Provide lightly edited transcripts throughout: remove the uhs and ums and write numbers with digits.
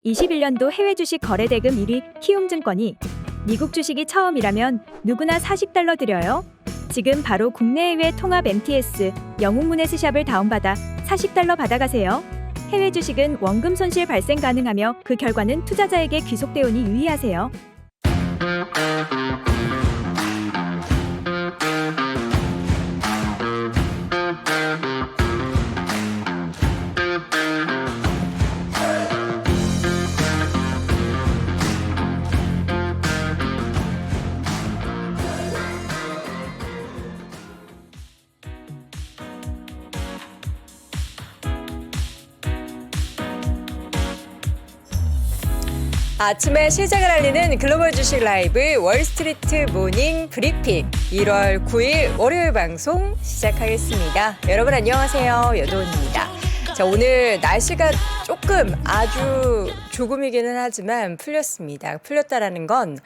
21년도 해외 주식 거래 대금 1위 키움증권이 미국 주식이 처음이라면 누구나 $40 드려요. 지금 바로 국내외 통합 MTS 영웅문의 스샵을 다운받아 $40 받아가세요. 해외 주식은 원금 손실 발생 가능하며 그 결과는 투자자에게 귀속되오니 유의하세요. 아침에 시작을 알리는 글로벌 주식 라이브 월스트리트 모닝 브리핑 1월 9일 월요일 방송 시작하겠습니다. 여러분 안녕하세요. 여도원입니다. 자, 오늘 날씨가 아주 조금이기는 하지만 풀렸습니다. 풀렸다라는 건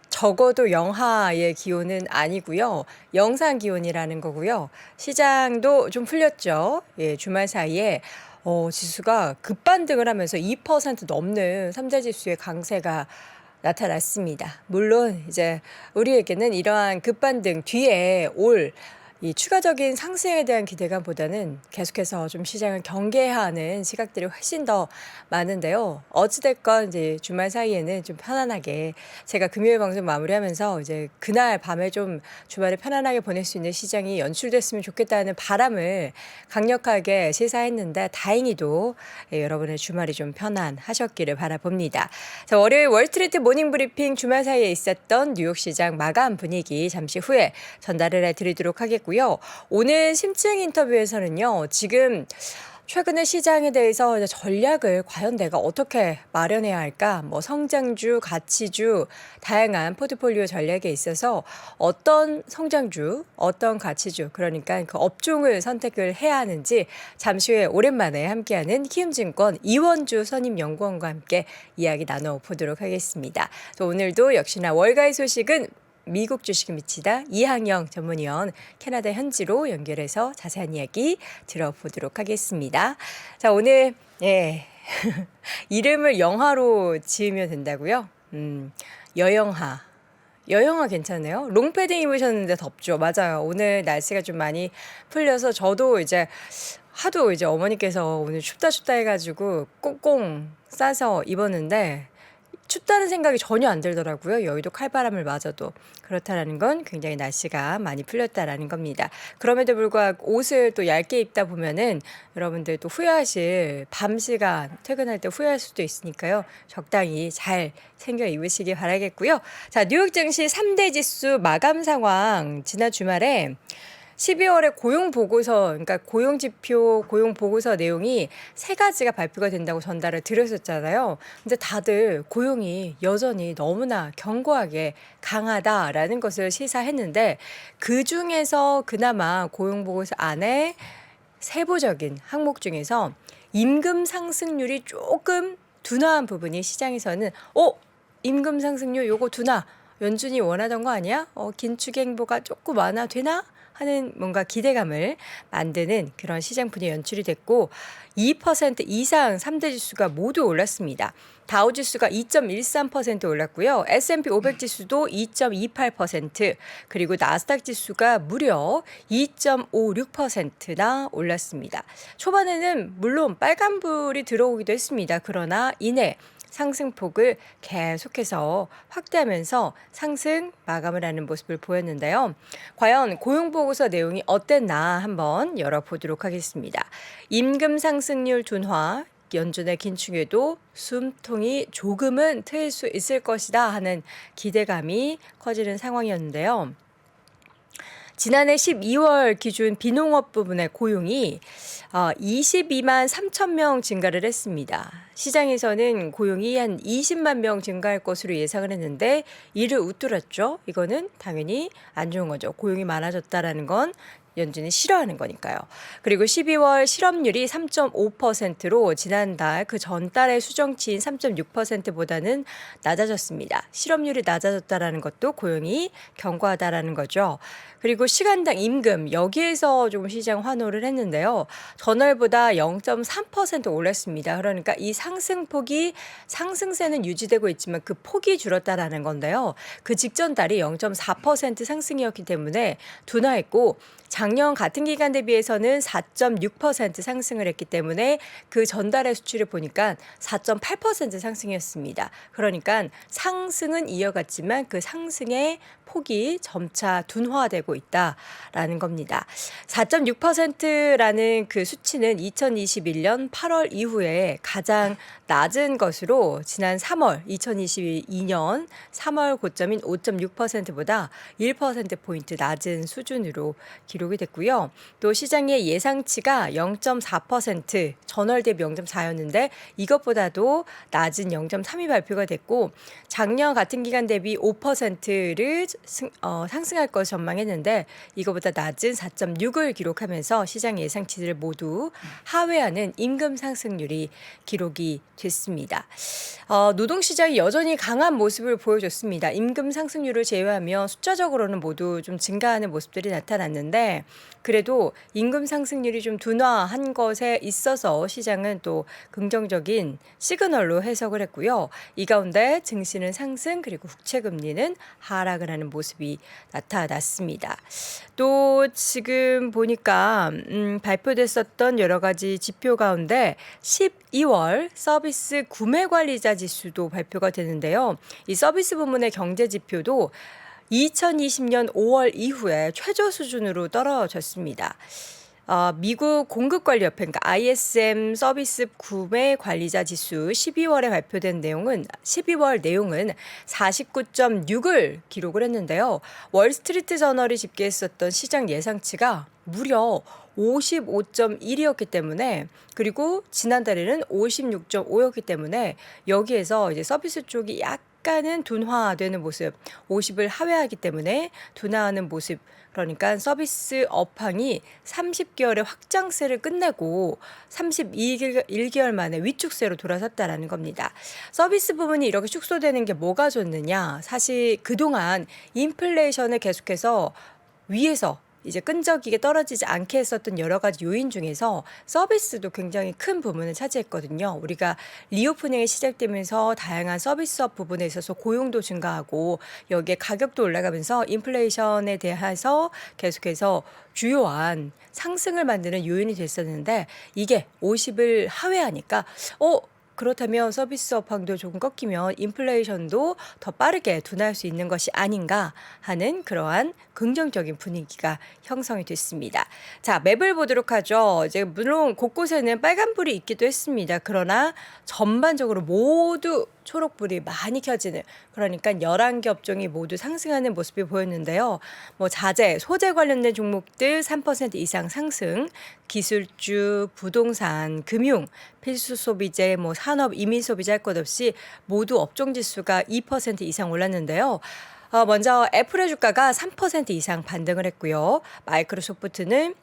적어도 영하의 기온은 아니고요. 영상 기온이라는 거고요. 시장도 좀 풀렸죠. 예, 주말 사이에 지수가 급반등을 하면서 2% 넘는 삼자지수의 강세가 나타났습니다. 물론 이제 우리에게는 이러한 급반등 뒤에 올 이 추가적인 상승에 대한 기대감보다는 계속해서 좀 시장을 경계하는 시각들이 훨씬 더 많은데요. 어찌됐건 이제 주말 사이에는 좀 편안하게 제가 금요일 방송 마무리하면서 이제 그날 밤에 좀 주말에 편안하게 보낼 수 있는 시장이 연출됐으면 좋겠다는 바람을 강력하게 시사했는데 다행히도 여러분의 주말이 좀 편안하셨기를 바라봅니다. 자, 월요일 월스트리트 모닝 브리핑 주말 사이에 있었던 뉴욕 시장 마감 분위기 잠시 후에 전달을 해드리도록 하겠고요. 오늘 심층 인터뷰에서는요. 지금 최근에 시장에 대해서 전략을 과연 내가 어떻게 마련해야 할까? 뭐 성장주, 가치주, 다양한 포트폴리오 전략에 있어서 어떤 성장주, 어떤 가치주, 그러니까 그 업종을 선택을 해야 하는지 잠시 후에 오랜만에 함께하는 키움증권 이원주 선임연구원과 함께 이야기 나눠보도록 하겠습니다. 오늘도 역시나 월가의 소식은 미국 주식에 미치다 이항영 전문위원 캐나다 현지로 연결해서 자세한 이야기 들어보도록 하겠습니다. 자, 오늘 이름을 영하로 지으면 된다고요? 여영하. 여영하 괜찮네요. 롱패딩 입으셨는데 덥죠. 맞아요. 오늘 날씨가 좀 많이 풀려서 저도 하도 어머니께서 오늘 춥다 해가지고 꽁꽁 싸서 입었는데 춥다는 생각이 전혀 안 들더라고요. 여의도 칼바람을 맞아도. 그렇다라는 건 굉장히 날씨가 많이 풀렸다라는 겁니다. 그럼에도 불구하고 옷을 또 얇게 입다 보면은 여러분들 또 후회하실 밤 시간 퇴근할 때 후회할 수도 있으니까요. 적당히 잘 챙겨 입으시기 바라겠고요. 자, 뉴욕 증시 3대 지수 마감 상황 지난 주말에 12월에 고용 보고서, 그러니까 고용 지표, 고용 보고서 내용이 3가지가 발표가 된다고 전달을 드렸었잖아요. 근데 다들 고용이 여전히 너무나 견고하게 강하다라는 것을 시사했는데 그 중에서 그나마 고용 보고서 안에 세부적인 항목 중에서 임금 상승률이 조금 둔화한 부분이 시장에서는 임금 상승률 요거 둔화 연준이 원하던 거 아니야? 긴축 행보가 조금 완화되나? 하는 뭔가 기대감을 만드는 그런 시장 분위기 연출이 됐고 2% 이상 3대 지수가 모두 올랐습니다. 다우 지수가 2.13% 올랐고요. S&P 500 지수도 2.28% 그리고 나스닥 지수가 무려 2.56%나 올랐습니다. 초반에는 물론 빨간불이 들어오기도 했습니다. 그러나 이내 상승폭을 계속해서 확대하면서 상승 마감을 하는 모습을 보였는데요. 과연 고용보고서 내용이 어땠나 한번 열어보도록 하겠습니다. 임금 상승률 둔화, 연준의 긴축에도 숨통이 조금은 트일 수 있을 것이다 하는 기대감이 커지는 상황이었는데요. 지난해 12월 기준 비농업 부분의 고용이 22만 3천 명 증가를 했습니다. 시장에서는 고용이 한 20만 명 증가할 것으로 예상을 했는데 이를 웃돌았죠. 이거는 당연히 안 좋은 거죠. 고용이 많아졌다라는 건 연준이 싫어하는 거니까요. 그리고 12월 실업률이 3.5%로 지난달 그 전달의 수정치인 3.6%보다는 낮아졌습니다. 실업률이 낮아졌다라는 것도 고용이 견고하다라는 거죠. 그리고 시간당 임금 여기에서 좀 시장 환호를 했는데요. 전월보다 0.3% 올랐습니다. 그러니까 이 상승폭이 상승세는 유지되고 있지만 그 폭이 줄었다라는 건데요. 그 직전 달이 0.4% 상승이었기 때문에 둔화했고 작년 같은 기간 대비해서는 4.6% 상승을 했기 때문에 그 전달의 수치를 보니까 4.8% 상승이었습니다. 그러니까 상승은 이어갔지만 그 상승의 폭이 점차 둔화되고 있다라는 겁니다. 4.6%라는 그 수치는 2021년 8월 이후에 가장 낮은 것으로 지난 3월 2022년 3월 고점인 5.6%보다 1%포인트 낮은 수준으로 기록이 됐고요. 또 시장의 예상치가 0.4% 전월 대비 0.4였는데 이것보다도 낮은 0.3이 발표가 됐고 작년 같은 기간 대비 5%를 상승할 것을 전망했는데 이거보다 낮은 4.6을 기록하면서 시장 예상치를 모두 하회하는 임금 상승률이 기록이 됐습니다. 노동시장이 여전히 강한 모습을 보여줬습니다. 임금 상승률을 제외하면 숫자적으로는 모두 좀 증가하는 모습들이 나타났는데 그래도 임금 상승률이 좀 둔화한 것에 있어서 시장은 또 긍정적인 시그널로 해석을 했고요. 이 가운데 증시는 상승 그리고 국채금리는 하락을 하는 모습이 나타났습니다. 또 지금 보니까 발표됐었던 여러 가지 지표 가운데 12월 서비스 구매 관리자 지수도 발표가 되는데요. 이 서비스 부문의 경제 지표도 2020년 5월 이후에 최저 수준으로 떨어졌습니다. 미국 공급관리협회 그러니까 ISM 서비스 구매 관리자 지수 12월에 발표된 내용은 49.6을 기록을 했는데요. 월스트리트 저널이 집계했었던 시장 예상치가 무려 55.1이었기 때문에 그리고 지난달에는 56.5였기 때문에 여기에서 이제 서비스 쪽이 약간은 둔화되는 모습, 50을 하회하기 때문에 둔화하는 모습. 그러니까 서비스 업황이 30개월의 확장세를 끝내고 31개월 만에 위축세로 돌아섰다라는 겁니다. 서비스 부분이 이렇게 축소되는 게 뭐가 좋느냐? 사실 그동안 인플레이션을 계속해서 위에서 이제 끈적이게 떨어지지 않게 했었던 여러 가지 요인 중에서 서비스도 굉장히 큰 부분을 차지했거든요. 우리가 리오프닝이 시작되면서 다양한 서비스업 부분에 있어서 고용도 증가하고 여기에 가격도 올라가면서 인플레이션에 대해서 계속해서 주요한 상승을 만드는 요인이 됐었는데 이게 50을 하회하니까 그렇다면 서비스 업황도 조금 꺾이면 인플레이션도 더 빠르게 둔화할 수 있는 것이 아닌가 하는 그러한 긍정적인 분위기가 형성이 됐습니다. 자, 맵을 보도록 하죠. 이제 물론 곳곳에는 빨간불이 있기도 했습니다. 그러나 전반적으로 모두 초록불이 많이 켜지는 그러니까 11개 업종이 모두 상승하는 모습이 보였는데요. 자재, 소재 관련된 종목들 3% 이상 상승, 기술주, 부동산, 금융, 필수 소비재, 산업, 이민 소비재 할 것 없이 모두 업종 지수가 2% 이상 올랐는데요. 먼저 애플의 주가가 3% 이상 반등을 했고요. 마이크로소프트는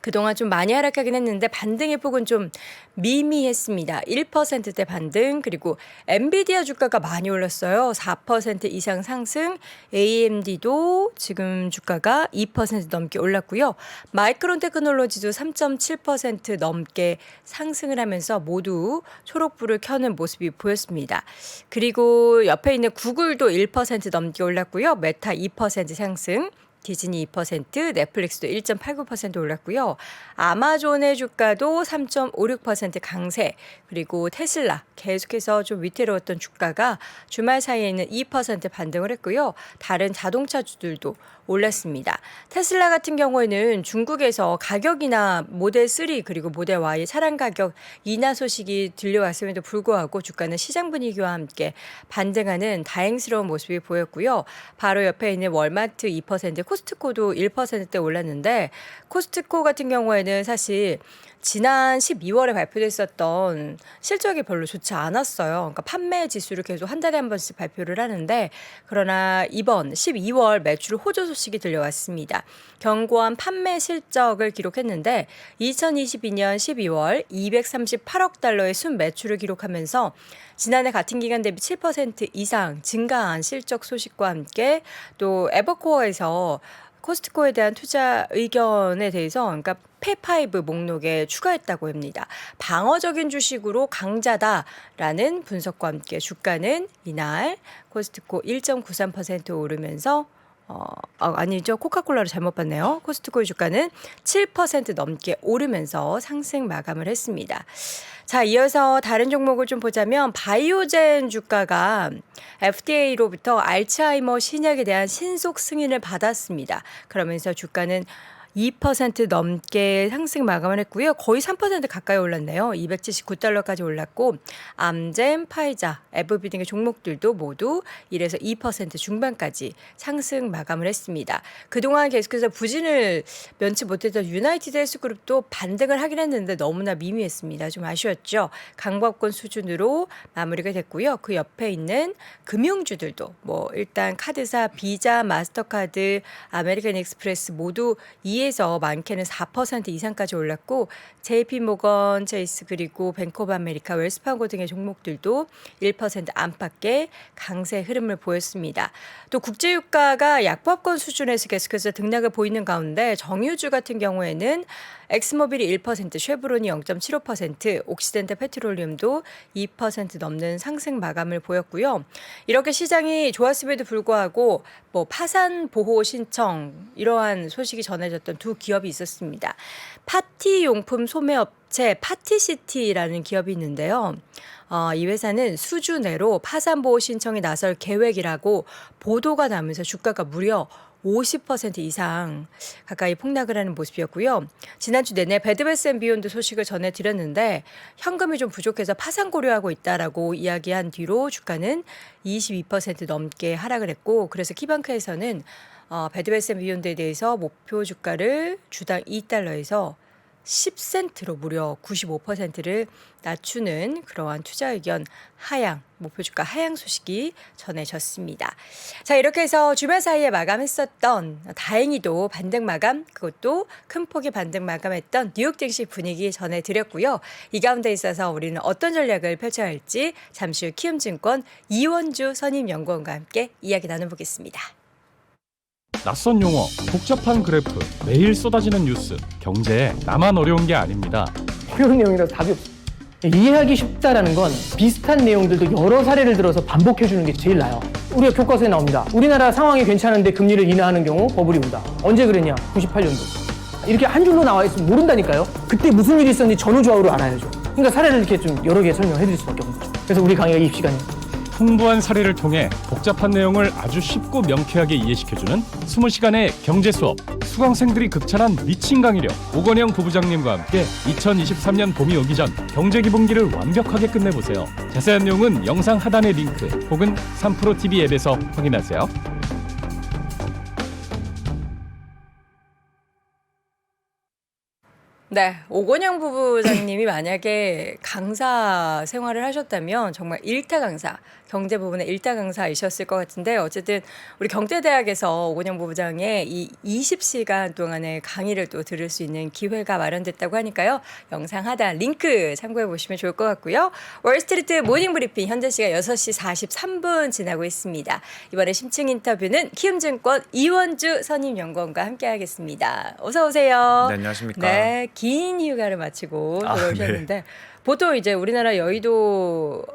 그동안 좀 많이 하락하긴 했는데 반등의 폭은 좀 미미했습니다. 1%대 반등 그리고 엔비디아 주가가 많이 올랐어요. 4% 이상 상승 AMD도 지금 주가가 2% 넘게 올랐고요. 마이크론 테크놀로지도 3.7% 넘게 상승을 하면서 모두 초록불을 켜는 모습이 보였습니다. 그리고 옆에 있는 구글도 1% 넘게 올랐고요. 메타 2% 상승 디즈니 2%, 넷플릭스도 1.89% 올랐고요. 아마존의 주가도 3.56% 강세, 그리고 테슬라 계속해서 좀 위태로웠던 주가가 주말 사이에는 2% 반등을 했고요. 다른 자동차주들도 올랐습니다. 테슬라 같은 경우에는 중국에서 가격이나 모델 3 그리고 모델 Y 차량 가격 인하 소식이 들려왔음에도 불구하고 주가는 시장 분위기와 함께 반등하는 다행스러운 모습이 보였고요. 바로 옆에 있는 월마트 2%, 코스트코도 1%대 올랐는데 코스트코 같은 경우에는 사실 지난 12월에 발표됐었던 실적이 별로 좋지 않았어요. 그러니까 판매 지수를 계속 한 달에 한 번씩 발표를 하는데 그러나 이번 12월 매출 호조 소식이 들려왔습니다. 견고한 판매 실적을 기록했는데 2022년 12월 238억 달러의 순 매출을 기록하면서 지난해 같은 기간 대비 7% 이상 증가한 실적 소식과 함께 또 에버코어에서 코스트코에 대한 투자 의견에 대해서 그러니까 페파이브 목록에 추가했다고 합니다. 방어적인 주식으로 강자다라는 분석과 함께 주가는 이날 코스트코 1.93% 오르면서 아니죠. 코카콜라로 잘못 봤네요. 코스트코의 주가는 7% 넘게 오르면서 상승 마감을 했습니다. 자, 이어서 다른 종목을 좀 보자면 바이오젠 주가가 FDA로부터 알츠하이머 신약에 대한 신속 승인을 받았습니다. 그러면서 주가는 2% 넘게 상승 마감을 했고요. 거의 3% 가까이 올랐네요. 279달러까지 올랐고 암젠, 파이자, 에브비 등의 종목들도 모두 1에서 2% 중반까지 상승 마감을 했습니다. 그동안 계속해서 부진을 면치 못했던 유나이티드 헬스그룹도 반등을 하긴 했는데 너무나 미미했습니다. 좀 아쉬웠죠. 강보합권 수준으로 마무리가 됐고요. 그 옆에 있는 금융주들도 뭐 일단 카드사, 비자, 마스터카드, 아메리칸 익스프레스 모두 2에서 많게는 4% 이상까지 올랐고 JP모건 체이스 그리고 뱅크 오브 아메리카, 웰스파고 등의 종목들도 1% 안팎의 강세 흐름을 보였습니다. 또 국제유가가 약보합권 수준에서 계속해서 등락을 보이는 가운데 정유주 같은 경우에는 엑스모빌이 1%, 쉐브론이 0.75%, 옥시덴탈 페트롤리움도 2% 넘는 상승 마감을 보였고요. 이렇게 시장이 좋았음에도 불구하고 뭐 파산 보호 신청 이러한 소식이 전해졌던 두 기업이 있었습니다. 파티 용품 소매업체 파티시티라는 기업이 있는데요. 이 회사는 수주 내로 파산 보호 신청에 나설 계획이라고 보도가 나면서 주가가 무려 50% 이상 가까이 폭락을 하는 모습이었고요. 지난주 내내 배드베스앤비욘드 소식을 전해드렸는데 현금이 좀 부족해서 파산 고려하고 있다라고 이야기한 뒤로 주가는 22% 넘게 하락을 했고 그래서 키방크에서는 배드베스앤비욘드에 대해서 목표 주가를 주당 2달러에서 10센트로 무려 95%를 낮추는 그러한 투자 의견 하향, 목표 주가 하향 소식이 전해졌습니다. 자, 이렇게 해서 주말 사이에 마감했었던 다행히도 반등 마감, 그것도 큰 폭의 반등 마감했던 뉴욕 증시 분위기 전해드렸고요. 이 가운데 있어서 우리는 어떤 전략을 펼쳐야 할지 잠시 후 키움증권 이원주 선임연구원과 함께 이야기 나눠보겠습니다. 낯선 용어, 복잡한 그래프, 매일 쏟아지는 뉴스, 경제에 나만 어려운 게 아닙니다. 어려운 내용이라서 답이 없어. 이해하기 쉽다라는 건 비슷한 내용들도 여러 사례를 들어서 반복해주는 게 제일 나아요. 우리가 교과서에 나옵니다. 우리나라 상황이 괜찮은데 금리를 인하하는 경우 버블이 온다. 언제 그랬냐? 98년도. 이렇게 한 줄로 나와 있으면 모른다니까요. 그때 무슨 일이 있었는지 전후좌우로 알아야죠. 그러니까 사례를 이렇게 좀 여러 개 설명해 드릴 수밖에 없는 거죠. 그래서 우리 강의가 이 시간이에요. 풍부한 사례를 통해 복잡한 내용을 아주 쉽고 명쾌하게 이해시켜주는 20시간의 경제 수업. 수강생들이 극찬한 미친 강의력. 오건영 부부장님과 함께 2023년 봄이 오기 전 경제 기본기를 완벽하게 끝내보세요. 자세한 내용은 영상 하단의 링크 혹은 3프로TV 앱에서 확인하세요. 네, 오건영 부부장님이 만약에 강사 생활을 하셨다면 정말 일타 강사, 경제 부분의 일타 강사이셨을 것 같은데 어쨌든 우리 경제대학에서 오건영 부부장의 이 20시간 동안의 강의를 또 들을 수 있는 기회가 마련됐다고 하니까요. 영상 하단 링크 참고해 보시면 좋을 것 같고요. 월스트리트 모닝 브리핑 현재 시각 6시 43분 지나고 있습니다. 이번에 심층 인터뷰는 키움증권 이원주 선임연구원과 함께 하겠습니다. 어서 오세요. 네, 안녕하십니까. 네, 긴 휴가를 마치고 돌아오셨는데 네. 보통 이제 우리나라 여의도에서는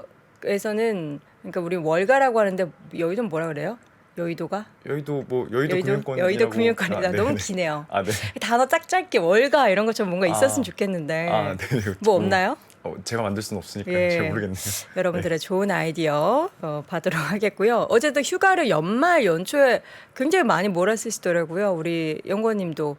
그러니까 우리 월가라고 하는데 여의도는 뭐라 그래요? 여의도가? 여의도 금융권 여의도 금융권이다. 너무 기네요. 아, 네. 단어 짝 짧게 월가 이런 것처럼 뭔가 있었으면 좋겠는데 네. 뭐 없나요? 제가 만들 수는 없으니까 예. 잘 모르겠네요. 여러분들의 좋은 아이디어 받도록 하겠고요. 어제도 휴가를 연말 연초에 굉장히 많이 몰아쓰시더라고요. 우리 연구원님도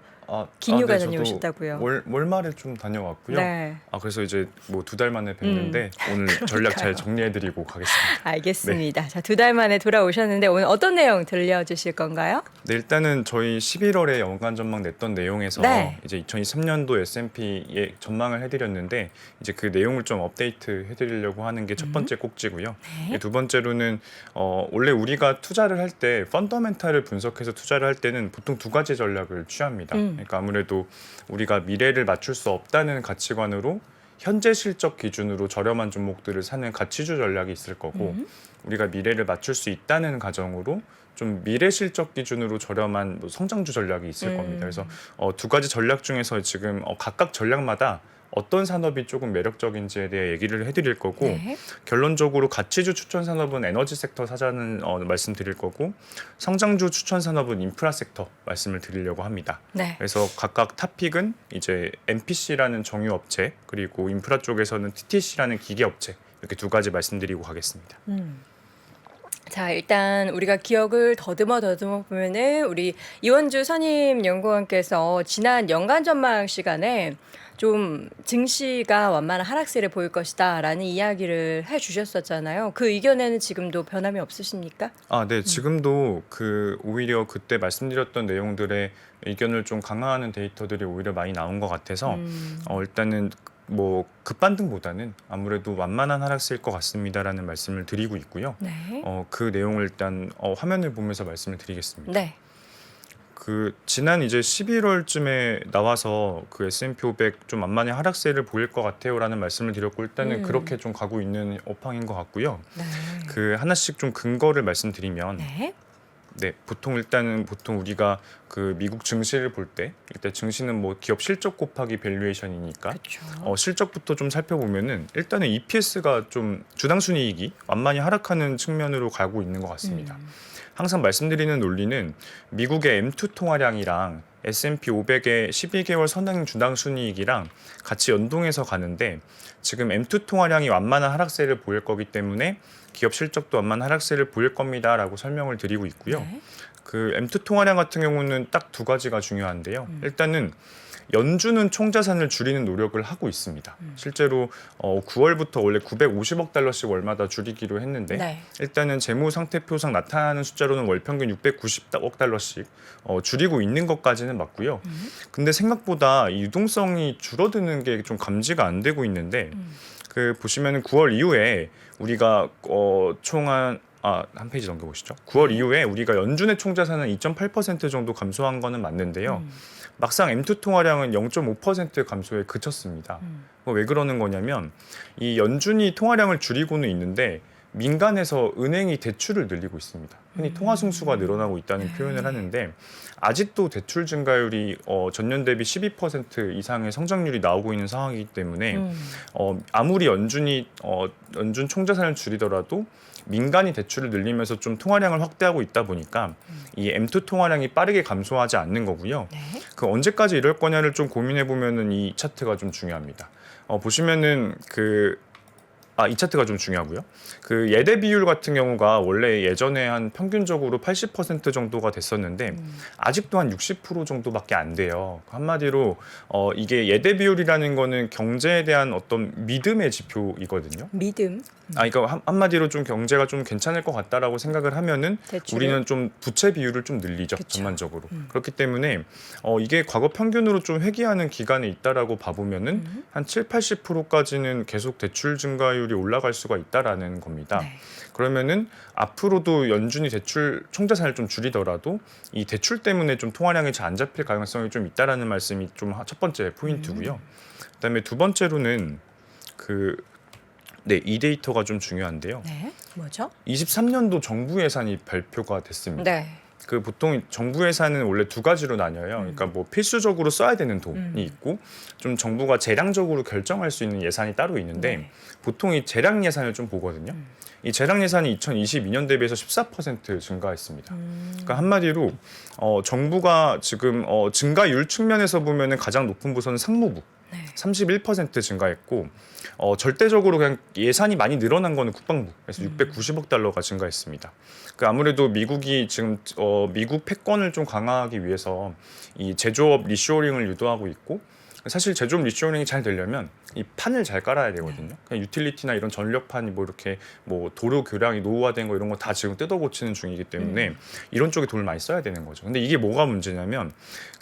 기뉴가 네, 저도 다녀오셨다고요. 월말에 좀 다녀왔고요. 네. 그래서 이제 뭐 2달 만에 뵀는데 오늘 전략 잘 정리해드리고 가겠습니다. 알겠습니다. 자, 2달 만에 돌아오셨는데 오늘 어떤 내용 들려주실 건가요? 네, 일단은 저희 11월에 연간 전망 냈던 내용에서 네. 이제 2023년도 S&P의 전망을 해드렸는데 이제 그 내용을 좀 업데이트 해드리려고 하는 게 첫 번째 꼭지고요. 네. 두 번째로는 원래 우리가 투자를 할 때 펀더멘탈을 분석해서 투자를 할 때는 보통 2가지 전략을 취합니다. 그러니까 아무래도 우리가 미래를 맞출 수 없다는 가치관으로 현재 실적 기준으로 저렴한 종목들을 사는 가치주 전략이 있을 거고 우리가 미래를 맞출 수 있다는 가정으로 좀 미래 실적 기준으로 저렴한 뭐 성장주 전략이 있을 겁니다. 그래서 2가지 전략 중에서 지금 각각 전략마다 어떤 산업이 조금 매력적인지에 대해 얘기를 해드릴 거고 네. 결론적으로 가치주 추천 산업은 에너지 섹터 사자는 말씀드릴 거고 성장주 추천 산업은 인프라 섹터 말씀을 드리려고 합니다. 네. 그래서 각각 탑픽은 이제 MPC라는 정유 업체 그리고 인프라 쪽에서는 TTC라는 기계 업체 이렇게 2가지 말씀드리고 가겠습니다. 자, 일단 우리가 기억을 더듬어 보면은 우리 이원주 선임 연구원께서 지난 연간 전망 시간에 좀 증시가 완만한 하락세를 보일 것이다라는 이야기를 해주셨었잖아요. 그 의견에는 지금도 변함이 없으십니까? 네, 지금도 오히려 그때 말씀드렸던 내용들의 의견을 좀 강화하는 데이터들이 오히려 많이 나온 것 같아서 일단은 뭐 급반등보다는 아무래도 완만한 하락세일 것 같습니다라는 말씀을 드리고 있고요. 네. 그 내용을 일단 화면을 보면서 말씀을 드리겠습니다. 네. 지난 이제 11월쯤에 나와서 S&P 500 좀 만만히 하락세를 보일 것 같아요라는 말씀을 드렸고 일단은 그렇게 좀 가고 있는 업황인 것 같고요. 네. 하나씩 좀 근거를 말씀드리면 네. 보통 우리가 미국 증시를 볼 때 일단 증시는 뭐 기업 실적 곱하기 밸류에이션이니까 그렇죠. 실적부터 좀 살펴보면은 일단은 EPS가 좀 주당 순이익이 완만히 하락하는 측면으로 가고 있는 것 같습니다. 항상 말씀드리는 논리는 미국의 M2 통화량이랑 S&P 500의 12개월 선행 주당 순이익이랑 같이 연동해서 가는데 지금 M2 통화량이 완만한 하락세를 보일 거기 때문에 기업 실적도 완만한 하락세를 보일 겁니다라고 설명을 드리고 있고요. 네. M2 통화량 같은 경우는 딱 2가지가 중요한데요. 일단은 연준은 총자산을 줄이는 노력을 하고 있습니다. 실제로 9월부터 원래 950억 달러씩 월마다 줄이기로 했는데 네. 일단은 재무 상태표상 나타나는 숫자로는 월 평균 690억 달러씩 줄이고 있는 것까지는 맞고요. 근데 생각보다 이 유동성이 줄어드는 게 좀 감지가 안 되고 있는데 보시면은 9월 이후에 우리가 한 페이지 넘겨보시죠. 9월 이후에 우리가 연준의 총자산은 2.8% 정도 감소한 거는 맞는데요. 막상 M2 통화량은 0.5% 감소에 그쳤습니다. 왜 그러는 거냐면 이 연준이 통화량을 줄이고는 있는데 민간에서 은행이 대출을 늘리고 있습니다. 흔히 통화 승수가 늘어나고 있다는 표현을 하는데 아직도 대출 증가율이 전년 대비 12% 이상의 성장률이 나오고 있는 상황이기 때문에 아무리 연준 총자산을 줄이더라도 민간이 대출을 늘리면서 좀 통화량을 확대하고 있다 보니까 이 M2 통화량이 빠르게 감소하지 않는 거고요. 네. 언제까지 이럴 거냐를 좀 고민해 보면은 이 차트가 좀 중요합니다. 보시면은 이 차트가 좀 중요하고요. 예대 비율 같은 경우가 원래 예전에 한 평균적으로 80% 정도가 됐었는데 아직도 한 60% 정도밖에 안 돼요. 한마디로 이게 예대 비율이라는 거는 경제에 대한 어떤 믿음의 지표이거든요. 믿음. 그러니까 한마디로 좀 경제가 좀 괜찮을 것 같다라고 생각을 하면은 대출을? 우리는 좀 부채 비율을 좀 늘리죠. 그쵸. 전반적으로. 그렇기 때문에 이게 과거 평균으로 좀 회귀하는 기간에 있다라고 봐보면은 한 70-80%까지는 계속 대출 증가율이 올라갈 수가 있다라는 겁니다. 네. 그러면은 앞으로도 연준이 대출 총자산을 좀 줄이더라도 이 대출 때문에 좀 통화량이 잘 안 잡힐 가능성이 좀 있다라는 말씀이 좀 첫 번째 포인트고요. 그다음에 두 번째로는 이 데이터가 좀 중요한데요. 네. 뭐죠? 23년도 정부 예산이 발표가 됐습니다. 네. 보통 정부 예산은 원래 2가지로 나뉘어요. 그러니까 뭐 필수적으로 써야 되는 돈이 있고 좀 정부가 재량적으로 결정할 수 있는 예산이 따로 있는데 네. 보통 이 재량 예산을 좀 보거든요. 이 재량 예산이 2022년 대비해서 14% 증가했습니다. 그러니까 한마디로 정부가 지금 증가율 측면에서 보면은 가장 높은 부서는 상무부. 네. 31% 증가했고 절대적으로 그냥 예산이 많이 늘어난 거는 국방부. 그래서 690억 달러가 증가했습니다. 그 아무래도 미국이 지금 미국 패권을 좀 강화하기 위해서 이 제조업 리쇼어링을 유도하고 있고 사실 제조업 리쇼어링이 잘 되려면 이 판을 잘 깔아야 되거든요. 그냥 유틸리티나 이런 전력판이 뭐 이렇게 뭐 도로 교량이 노후화된 거 이런 거 다 지금 뜯어 고치는 중이기 때문에 이런 쪽에 돈을 많이 써야 되는 거죠. 근데 이게 뭐가 문제냐면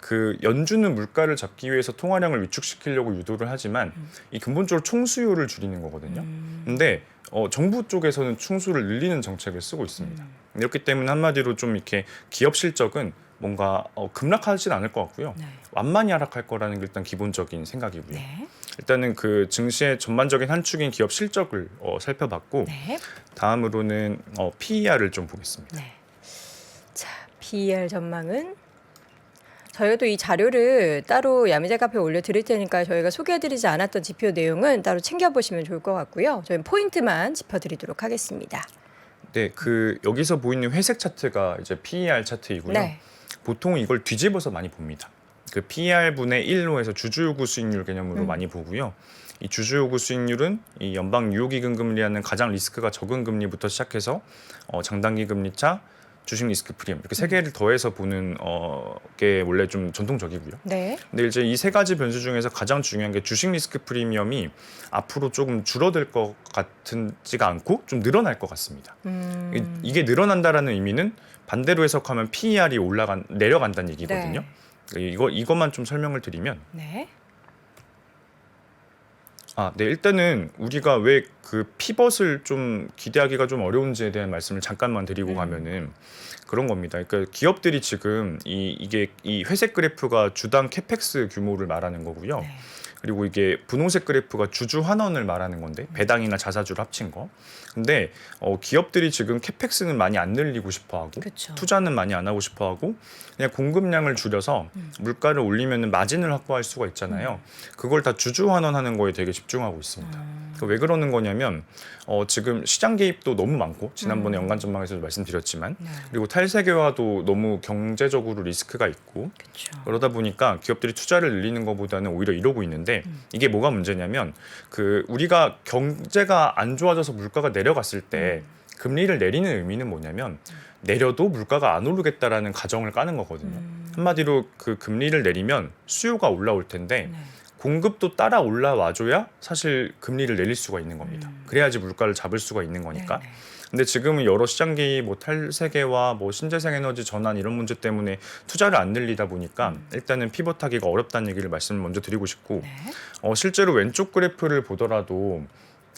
그 연준은 물가를 잡기 위해서 통화량을 위축시키려고 유도를 하지만 이 근본적으로 총수요를 줄이는 거거든요. 근데 정부 쪽에서는 충수를 늘리는 정책을 쓰고 있습니다. 이렇기 때문에 한마디로 좀 이렇게 기업 실적은 뭔가 급락하진 않을 것 같고요. 네. 완만히 하락할 거라는 게 일단 기본적인 생각이고요. 네. 일단은 그 증시의 전반적인 한 축인 기업 실적을 살펴봤고 네. 다음으로는 PER을 좀 보겠습니다. 네. 자, PER 전망은 저희가 또 이 자료를 따로 야미자 카페에 올려드릴 테니까 저희가 소개해드리지 않았던 지표 내용은 따로 챙겨보시면 좋을 것 같고요. 저희는 포인트만 짚어드리도록 하겠습니다. 네, 그 여기서 보이는 회색 차트가 이제 PER 차트이고요. 네. 보통 이걸 뒤집어서 많이 봅니다. 그 PER 분의 1로 해서 주주요구 수익률 개념으로 많이 보고요. 이 주주요구 수익률은 이 연방 유효기금 금리라는 가장 리스크가 적은 금리부터 시작해서 장단기 금리차, 주식 리스크 프리미엄 이렇게 세 개를 더해서 보는 게 원래 좀 전통적이고요. 네. 근데 이제 이 세 가지 변수 중에서 가장 중요한 게 주식 리스크 프리미엄이 앞으로 조금 줄어들 것 같지가 않고 좀 늘어날 것 같습니다. 이게 늘어난다라는 의미는 반대로 해석하면 PER이 내려간다는 얘기거든요. 이것만 좀 설명을 드리면 네. 네, 일단은 우리가 왜 그 피벗을 좀 기대하기가 좀 어려운지에 대한 말씀을 잠깐만 드리고 가면은 그런 겁니다. 그러니까 기업들이 지금 이게 이 회색 그래프가 주당 캐펙스 규모를 말하는 거고요. 네. 그리고 이게 분홍색 그래프가 주주 환원을 말하는 건데 배당이나 자사주를 합친 거. 근데 기업들이 지금 캐펙스는 많이 안 늘리고 싶어하고 그쵸. 투자는 많이 안 하고 싶어하고 그냥 공급량을 줄여서 물가를 올리면 마진을 확보할 수가 있잖아요. 그걸 다 주주 환원하는 거에 되게 집중하고 있습니다. 왜 그러는 거냐면 지금 시장 개입도 너무 많고 지난번에 연간 전망에서도 말씀드렸지만 네. 그리고 탈세계화도 너무 경제적으로 리스크가 있고 그렇죠. 그러다 보니까 기업들이 투자를 늘리는 것보다는 오히려 이러고 있는데 이게 뭐가 문제냐면 그 우리가 경제가 안 좋아져서 물가가 내려갔을 때 금리를 내리는 의미는 뭐냐면 내려도 물가가 안 오르겠다라는 가정을 까는 거거든요. 한마디로 그 금리를 내리면 수요가 올라올 텐데 네. 공급도 따라 올라와줘야 사실 금리를 내릴 수가 있는 겁니다. 그래야지 물가를 잡을 수가 있는 거니까. 네네. 근데 지금은 여러 시장 개입, 뭐 탈세계화, 뭐 신재생 에너지 전환 이런 문제 때문에 투자를 안 늘리다 보니까 일단은 피벗하기가 어렵다는 얘기를 말씀을 먼저 드리고 싶고 네. 실제로 왼쪽 그래프를 보더라도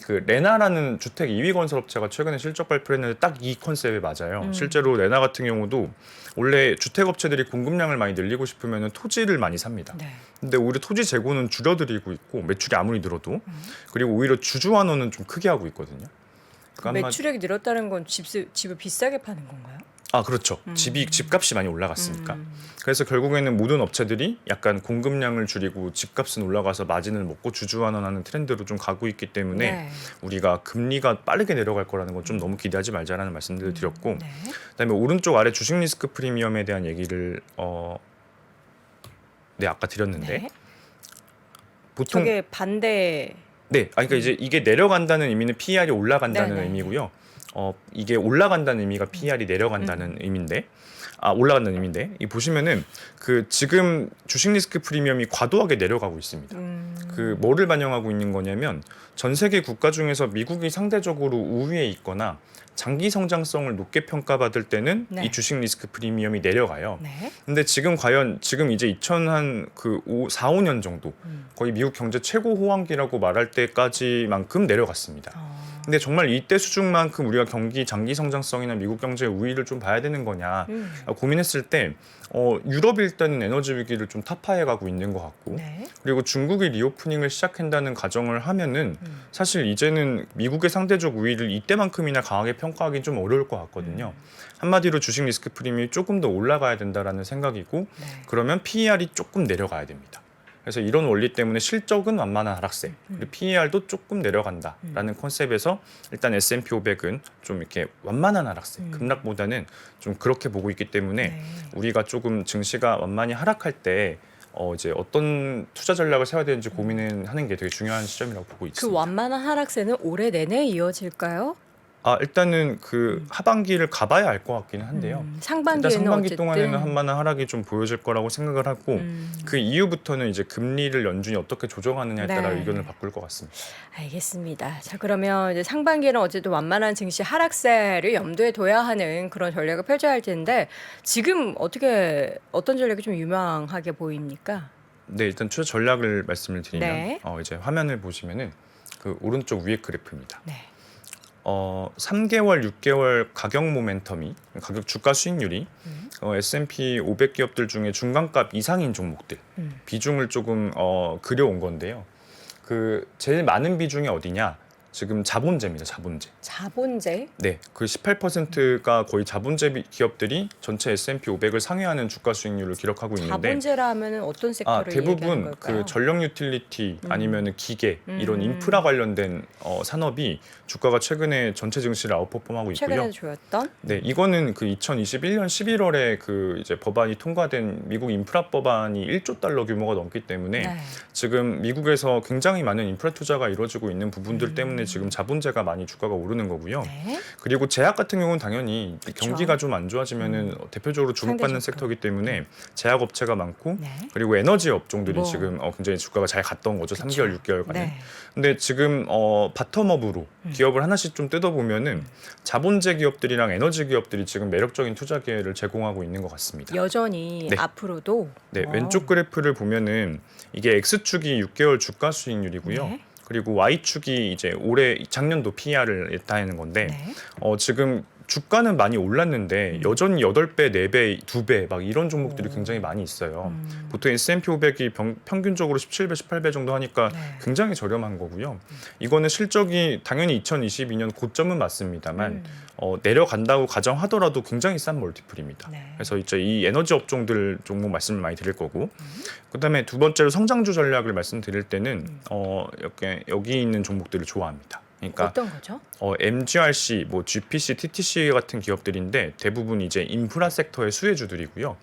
그 레나라는 주택 2위 건설업체가 최근에 실적 발표했는데 딱 이 컨셉에 맞아요. 실제로 레나 같은 경우도 원래 주택업체들이 공급량을 많이 늘리고 싶으면 토지를 많이 sab니다. 네. 근데 오히려 토지 재고는 줄어들이고 있고 매출이 아무리 늘어도 그리고 오히려 주주 환원은 좀 크게 하고 있거든요. 그러니까 매출액이 늘었다는 건 집을 비싸게 파는 건가요? 그렇죠. 집값이 많이 올라갔으니까. 그래서 결국에는 모든 업체들이 약간 공급량을 줄이고 집값은 올라가서 마진을 먹고 주주 환원하는 트렌드로 좀 가고 있기 때문에 네. 우리가 금리가 빠르게 내려갈 거라는 건 좀 너무 기대하지 말자라는 말씀들을 드렸고 네. 그다음에 오른쪽 아래 주식 리스크 프리미엄에 대한 얘기를 아까 드렸는데 네. 보통 저게 반대. 그러니까 이제 이게 내려간다는 의미는 PER이 올라간다는 네네. 의미고요. 이게 올라간다는 의미가 PER이 내려간다는 의미인데, 올라간다는 의미인데, 이 보시면은 그 지금 주식 리스크 프리미엄이 과도하게 내려가고 있습니다. 그 뭐를 반영하고 있는 거냐면 전 세계 국가 중에서 미국이 상대적으로 우위에 있거나 장기 성장성을 높게 평가받을 때는 네. 이 주식 리스크 프리미엄이 내려가요. 네. 근데 지금 이제 2000한 그 4, 5년 정도 거의 미국 경제 최고 호황기라고 말할 때까지만큼 내려갔습니다. 근데 정말 이때 수준만큼 우리가 경기 장기 성장성이나 미국 경제의 우위를 좀 봐야 되는 거냐 고민했을 때 유럽이 일단은 에너지 위기를 좀 타파해가고 있는 것 같고 네. 그리고 중국이 리오프닝을 시작한다는 가정을 하면은 사실 이제는 미국의 상대적 우위를 이때만큼이나 강하게 평가하기는 좀 어려울 것 같거든요. 한마디로 주식 리스크 프리미엄이 조금 더 올라가야 된다라는 생각이고 네. 그러면 PER이 조금 내려가야 됩니다. 그래서 이런 원리 때문에 실적은 완만한 하락세, 그리고 PER도 조금 내려간다라는 컨셉에서 일단 S&P 500은 좀 이렇게 완만한 하락세, 급락보다는 좀 그렇게 보고 있기 때문에 네. 우리가 조금 증시가 완만히 하락할 때 이제 어떤 투자 전략을 세워야 되는지 고민을 하는 게 되게 중요한 시점이라고 보고 있습니다. 그 완만한 하락세는 올해 내내 이어질까요? 일단은 그 하반기를 가봐야 알 것 같기는 한데요. 일단 상반기에는 상반기 어쨌든 동안에는 한만한 하락이 좀 보여질 거라고 생각을 하고 그 이후부터는 이제 금리를 연준이 어떻게 조정하느냐에 따라 네. 의견을 바꿀 것 같습니다. 알겠습니다. 자, 그러면 이제 상반기에는 어쨌든 완만한 증시 하락세를 염두에 둬야 하는 그런 전략을 펼쳐야 할 텐데 지금 어떤 전략이 좀 유망하게 보입니까? 네, 일단 투자 전략을 말씀을 드리면 네. 이제 화면을 보시면은 그 오른쪽 위에 그래프입니다. 네. 3개월, 6개월 가격 모멘텀이 가격 주가 수익률이 S&P 500 기업들 중에 중간값 이상인 종목들 비중을 조금 그려온 건데요. 그 제일 많은 비중이 어디냐? 지금 자본재입니다. 자본재. 자본재. 네, 그 18%가 거의 자본재 기업들이 전체 S&P 500을 상회하는 주가 수익률을 기록하고 있는데 자본재라 하면은 어떤 섹터를 얘기하는 대부분 걸까요? 그 전력 유틸리티 아니면은 기계 이런 인프라 관련된 산업이 주가가 최근에 전체 증시를 아웃퍼폼하고 있고요. 최근에 조였던 네, 이거는 그 2021년 11월에 그 이제 법안이 통과된 미국 인프라 법안이 1조 달러 규모가 넘기 때문에 네. 지금 미국에서 굉장히 많은 인프라 투자가 이루어지고 있는 부분들 때문에 지금 자본재가 많이 주가가 오르는 거고요. 네. 그리고 제약 같은 경우는 당연히 경기가 좀 안 좋아지면은 대표적으로 주목받는 상대 섹터이기 때문에 제약 업체가 많고 네. 그리고 에너지 업종들이 뭐. 지금 굉장히 주가가 잘 갔던 거죠. 3개월, 6개월간은. 네. 근데 지금 바텀업으로 기업을 하나씩 좀 뜯어보면은 자본재 기업들이랑 에너지 기업들이 지금 매력적인 투자 기회를 제공하고 있는 것 같습니다. 여전히 네. 앞으로도 네, 왼쪽 그래프를 보면은 이게 X축이 6개월 주가 수익률이고요. 네. 그리고 Y축이 이제 작년도 PER을 나타내는 건데 네. 지금 주가는 많이 올랐는데 여전히 8배, 4배, 2배 막 이런 종목들이 굉장히 많이 있어요. 보통 S&P 500이 평균적으로 17배, 18배 정도 하니까 네. 굉장히 저렴한 거고요. 이거는 실적이 당연히 2022년 고점은 맞습니다만 내려간다고 가정하더라도 굉장히 싼 멀티플입니다. 네. 그래서 이제 이 에너지 업종들 종목 말씀을 많이 드릴 거고 그다음에 두 번째로 성장주 전략을 말씀드릴 때는 여기 있는 종목들을 좋아합니다. 그러니까 어떤 거죠? MGRC, 뭐 GPC, TTC 같은 기업들인데 대부분 이제 인프라 섹터의 수혜주들이고요.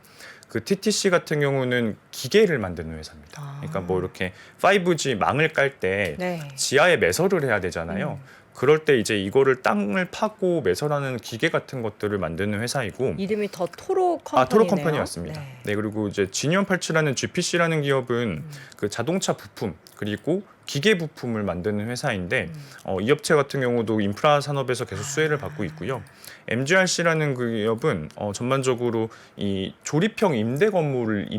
그 TTC 같은 경우는 기계를 만드는 회사입니다. 그러니까 뭐 이렇게 5G 망을 깔 때 네. 지하에 매설을 해야 되잖아요. 그럴 때 이제 이거를 땅을 파고 매설하는 기계 같은 것들을 만드는 회사이고 이름이 더 토로 컴퍼니네요. 토로 컴퍼니 맞습니다. 네. 네, 그리고 이제 지니언팔츠라는 GPC라는 기업은 그 자동차 부품 그리고 기계 부품을 만드는 회사인데 이 업체 같은 경우도 인프라 산업에서 계속 수혜를 받고 있고요. MGRC라는 그 기업은 전반적으로 이 조립형 임대 건물을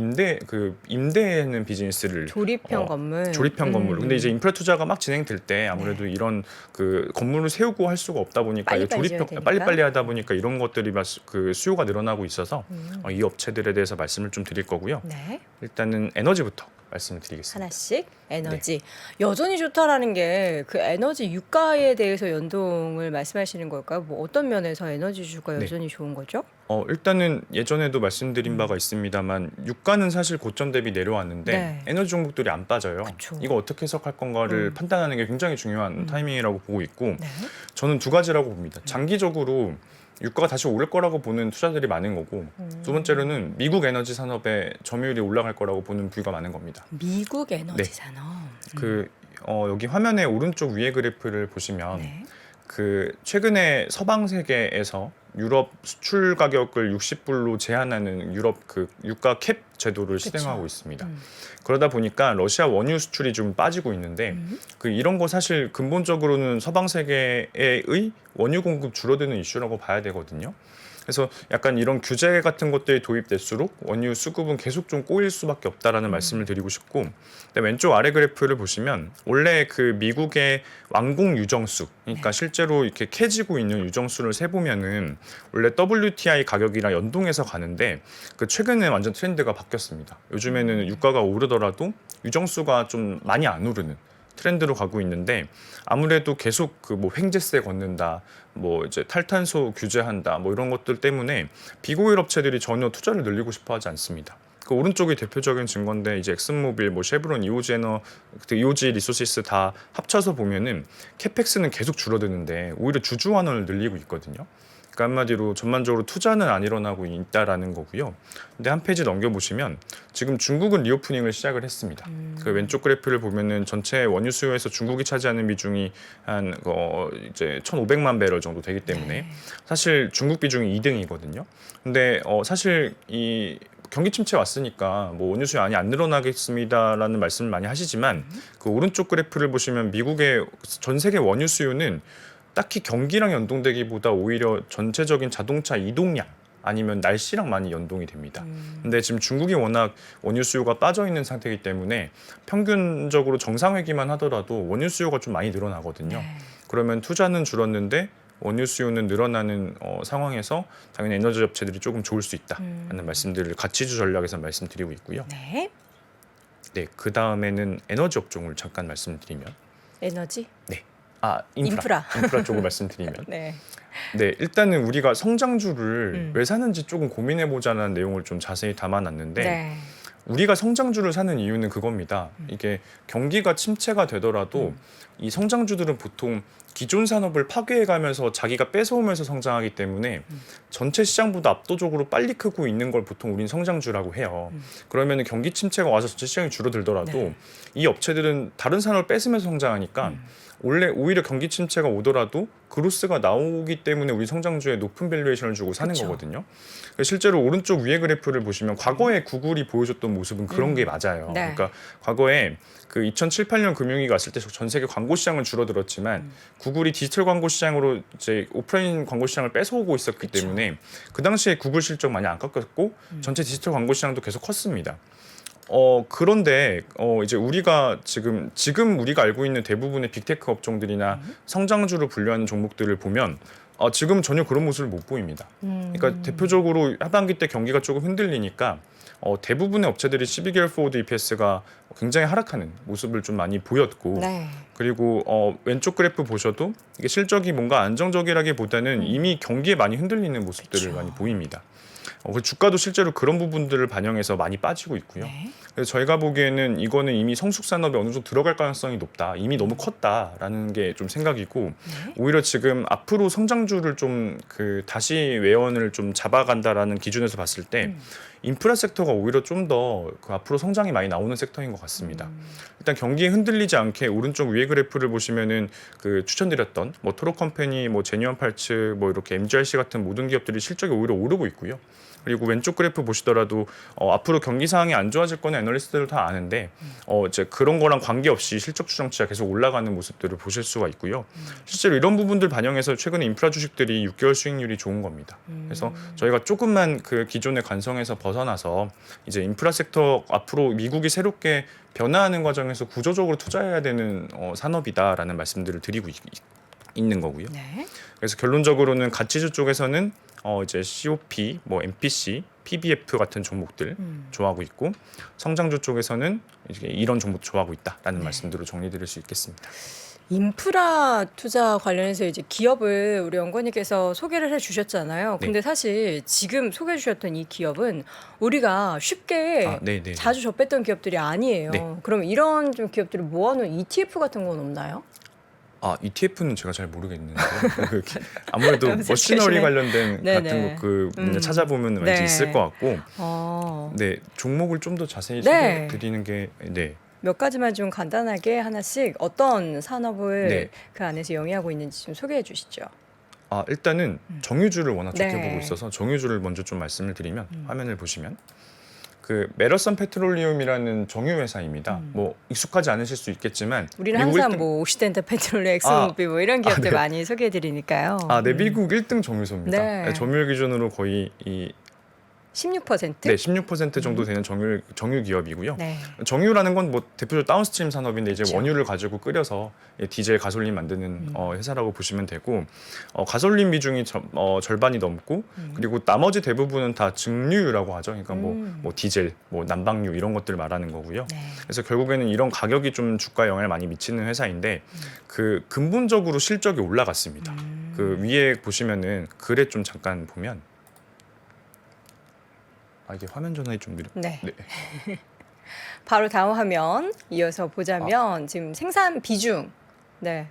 임대하는 비즈니스를 조립형 건물. 조립형 건물. 근데 이제 인프라 투자가 막 진행될 때 아무래도 이런 그 건물을 세우고 할 수가 없다 보니까 빨리빨리 조립형 지어야 되니까. 빨리빨리 하다 보니까 이런 것들이 그 수요가 늘어나고 있어서 이 업체들에 대해서 말씀을 좀 드릴 거고요. 네. 일단은 에너지부터 말씀을 드리겠습니다. 하나씩 에너지. 여전히 좋다라는 게 그 에너지 유가에 대해서 연동을 말씀하시는 걸까요? 뭐 어떤 면에서 에너지 주가 네. 여전히 좋은 거죠? 일단은 예전에도 말씀드린 바가 있습니다만 유가는 사실 고점 대비 내려왔는데 네. 에너지 종목들이 안 빠져요. 그쵸. 이거 어떻게 해석할 건가를 판단하는 게 굉장히 중요한 타이밍이라고 보고 있고 네. 저는 두 가지라고 봅니다. 장기적으로 유가가 다시 오를 거라고 보는 투자들이 많은 거고 두 번째로는 미국 에너지 산업의 점유율이 올라갈 거라고 보는 부위가 많은 겁니다. 미국 에너지 네. 산업. 여기 화면의 오른쪽 위에 그래프를 보시면 네. 그 최근에 서방 세계에서 유럽 수출 가격을 60불로 제한하는 유럽 그 유가 캡 제도를 실행하고 있습니다. 그러다 보니까 러시아 원유 수출이 좀 빠지고 있는데 그 이런 거 사실 근본적으로는 서방 세계의 원유 공급 줄어드는 이슈라고 봐야 되거든요. 그래서 약간 이런 규제 같은 것들이 도입될수록 원유 수급은 계속 좀 꼬일 수밖에 없다라는 말씀을 드리고 싶고, 왼쪽 아래 그래프를 보시면 원래 그 미국의 완공 유정수, 그러니까 실제로 이렇게 캐지고 있는 유정수를 세 보면은 원래 WTI 가격이랑 연동해서 가는데 그 최근에 완전 트렌드가 바뀌었습니다. 요즘에는 유가가 오르더라도 유정수가 좀 많이 안 오르는 트렌드로 가고 있는데 아무래도 계속 그 뭐 횡재세 걷는다, 뭐 이제 탈탄소 규제한다, 뭐 이런 것들 때문에 비고일 업체들이 전혀 투자를 늘리고 싶어하지 않습니다. 그 오른쪽이 대표적인 증거인데 이제 엑슨모빌, 뭐 쉐브론, 이오지 리소시스 다 합쳐서 보면은 캐펙스는 계속 줄어드는데 오히려 주주 환원을 늘리고 있거든요. 그러니까 한마디로 전반적으로 투자는 안 일어나고 있다라는 거고요. 근데 한 페이지 넘겨보시면 지금 중국은 리오프닝을 시작을 했습니다. 그 왼쪽 그래프를 보면은 전체 원유 수요에서 중국이 차지하는 비중이 한 이제 1,500만 배럴 정도 되기 때문에 사실 중국 비중이 2등이거든요. 근데 사실 이 경기 침체 왔으니까 뭐 원유 수요 많이 안 늘어나겠습니다라는 말씀을 많이 하시지만 그 오른쪽 그래프를 보시면 미국의 전 세계 원유 수요는 딱히 경기랑 연동되기보다 오히려 전체적인 자동차 이동량 아니면 날씨랑 많이 연동이 됩니다. 근데 지금 중국이 워낙 원유 수요가 빠져 있는 상태이기 때문에 평균적으로 정상회기만 하더라도 원유 수요가 좀 많이 늘어나거든요. 그러면 투자는 줄었는데 원유 수요는 늘어나는 상황에서 당연히 에너지 업체들이 조금 좋을 수 있다라는 말씀들을 가치주 전략에서 말씀드리고 있고요. 네. 네, 그 다음에는 에너지 업종을 잠깐 말씀드리면, 에너지. 인프라 쪽을 말씀드리면, 네. 네, 일단은 우리가 성장주를 왜 사는지 조금 고민해 보자는 내용을 좀 자세히 담아놨는데. 네. 우리가 성장주를 사는 이유는 그겁니다. 이게 경기가 침체가 되더라도 이 성장주들은 보통 기존 산업을 파괴해가면서 자기가 뺏어오면서 성장하기 때문에 전체 시장보다 압도적으로 빨리 크고 있는 걸 보통 우린 성장주라고 해요. 그러면 경기 침체가 와서 전체 시장이 줄어들더라도 네. 이 업체들은 다른 산업을 뺏으면서 성장하니까 원래 오히려 경기 침체가 오더라도 그로스가 나오기 때문에 우리 성장주에 높은 밸류에이션을 주고 사는 그쵸. 거거든요. 실제로 오른쪽 위에 그래프를 보시면 과거에 구글이 보여줬던 모습은 그런 게 맞아요. 네. 그러니까 과거에 그 2007, 8년 금융위기 왔을 때 전 세계 광고 시장은 줄어들었지만 구글이 디지털 광고 시장으로 이제 오프라인 광고 시장을 뺏어오고 있었기 때문에 그 당시에 구글 실적 많이 안 깎였고 전체 디지털 광고 시장도 계속 컸습니다. 그런데 이제 우리가 지금 우리가 알고 있는 대부분의 빅테크 업종들이나 성장주로 분류하는 종목들을 보면 지금 전혀 그런 모습을 못 보입니다. 그러니까 대표적으로 하반기 때 경기가 조금 흔들리니까 대부분의 업체들이 12개월 포워드 EPS가 굉장히 하락하는 모습을 좀 많이 보였고 네. 그리고 왼쪽 그래프 보셔도 이게 실적이 뭔가 안정적이라기보다는 이미 경기에 많이 흔들리는 모습들을 그쵸. 많이 보입니다. 그 주가도 실제로 그런 부분들을 반영해서 많이 빠지고 있고요. 네. 그래서 저희가 보기에는 이거는 이미 성숙 산업에 어느 정도 들어갈 가능성이 높다. 이미 너무 컸다라는 게 좀 생각이고 오히려 지금 앞으로 성장주를 좀 다시 외연을 좀 잡아간다라는 기준에서 봤을 때 인프라 섹터가 오히려 좀 더 앞으로 성장이 많이 나오는 섹터인 것 같습니다. 일단 경기에 흔들리지 않게 오른쪽 위에 그래프를 보시면은 추천드렸던 뭐 토로 컴퍼니, 뭐 제뉴언 팔츠, 뭐 이렇게 MGRC 같은 모든 기업들이 실적이 오히려 오르고 있고요. 그리고 왼쪽 그래프 보시더라도 앞으로 경기 상황이 안 좋아질 거는 애널리스트들 다 아는데 이제 그런 거랑 관계없이 실적 추정치가 계속 올라가는 모습들을 보실 수가 있고요. 실제로 이런 부분들 반영해서 최근에 인프라 주식들이 6개월 수익률이 좋은 겁니다. 그래서 저희가 조금만 그 기존의 관성에서 벗어나서 이제 인프라 섹터 앞으로 미국이 새롭게 변화하는 과정에서 구조적으로 투자해야 되는 산업이다라는 말씀들을 드리고 있는 거고요. 네. 그래서 결론적으로는 가치주 쪽에서는 이제 COP, 뭐 MPC, PBF 같은 종목들 좋아하고 있고 성장주 쪽에서는 이런 종목 좋아하고 있다라는 말씀들로 정리드릴 수 있겠습니다. 인프라 투자 관련해서 이제 기업을 우리 연구원님께서 소개를 해주셨잖아요. 근데 사실 지금 소개해주셨던 이 기업은 우리가 쉽게 네네. 자주 접했던 기업들이 아니에요. 네. 그럼 이런 좀 기업들을 모아놓은 ETF 같은 건 없나요? ETF는 제가 잘 모르겠는데 아무래도 염색하시네. 머시너리 관련된 네네. 같은 거 찾아보면 왠지 네. 있을 것 같고 네 종목을 좀 더 자세히 네. 소개드리는 게 몇 가지만 좀 간단하게 하나씩 어떤 산업을 네. 그 안에서 영위하고 있는지 좀 소개해 주시죠. 일단은 정유주를 워낙 좋게 네. 보고 있어서 정유주를 먼저 좀 말씀을 드리면 화면을 보시면 메러선 페트롤리움이라는 정유 회사입니다. 뭐 익숙하지 않으실 수 있겠지만 우리는 미국 항상 1등 뭐 오시덴탈 페트롤, 엑스모빌 뭐 이런 기업들 네. 많이 소개해 드리니까요. 미국 1등 정유소입니다. 네. 점유율 기준으로 거의 16%? 네, 16% 정도 되는 정유 기업이고요. 네. 정유라는 건 뭐 대표적으로 다운스트림 산업인데 이제 그렇죠. 원유를 가지고 끓여서 디젤, 가솔린 만드는 회사라고 보시면 되고 가솔린 비중이 절반이 넘고 그리고 나머지 대부분은 다 증류유라고 하죠. 그러니까 뭐 디젤, 뭐 난방유 이런 것들 말하는 거고요. 네. 그래서 결국에는 이런 가격이 좀 주가에 영향을 많이 미치는 회사인데 근본적으로 실적이 올라갔습니다. 위에 보시면은 글에 좀 잠깐 보면 이게 화면 전환이 좀 느려. 네. 바로 다음 화면 이어서 보자면 지금 생산 비중. 네.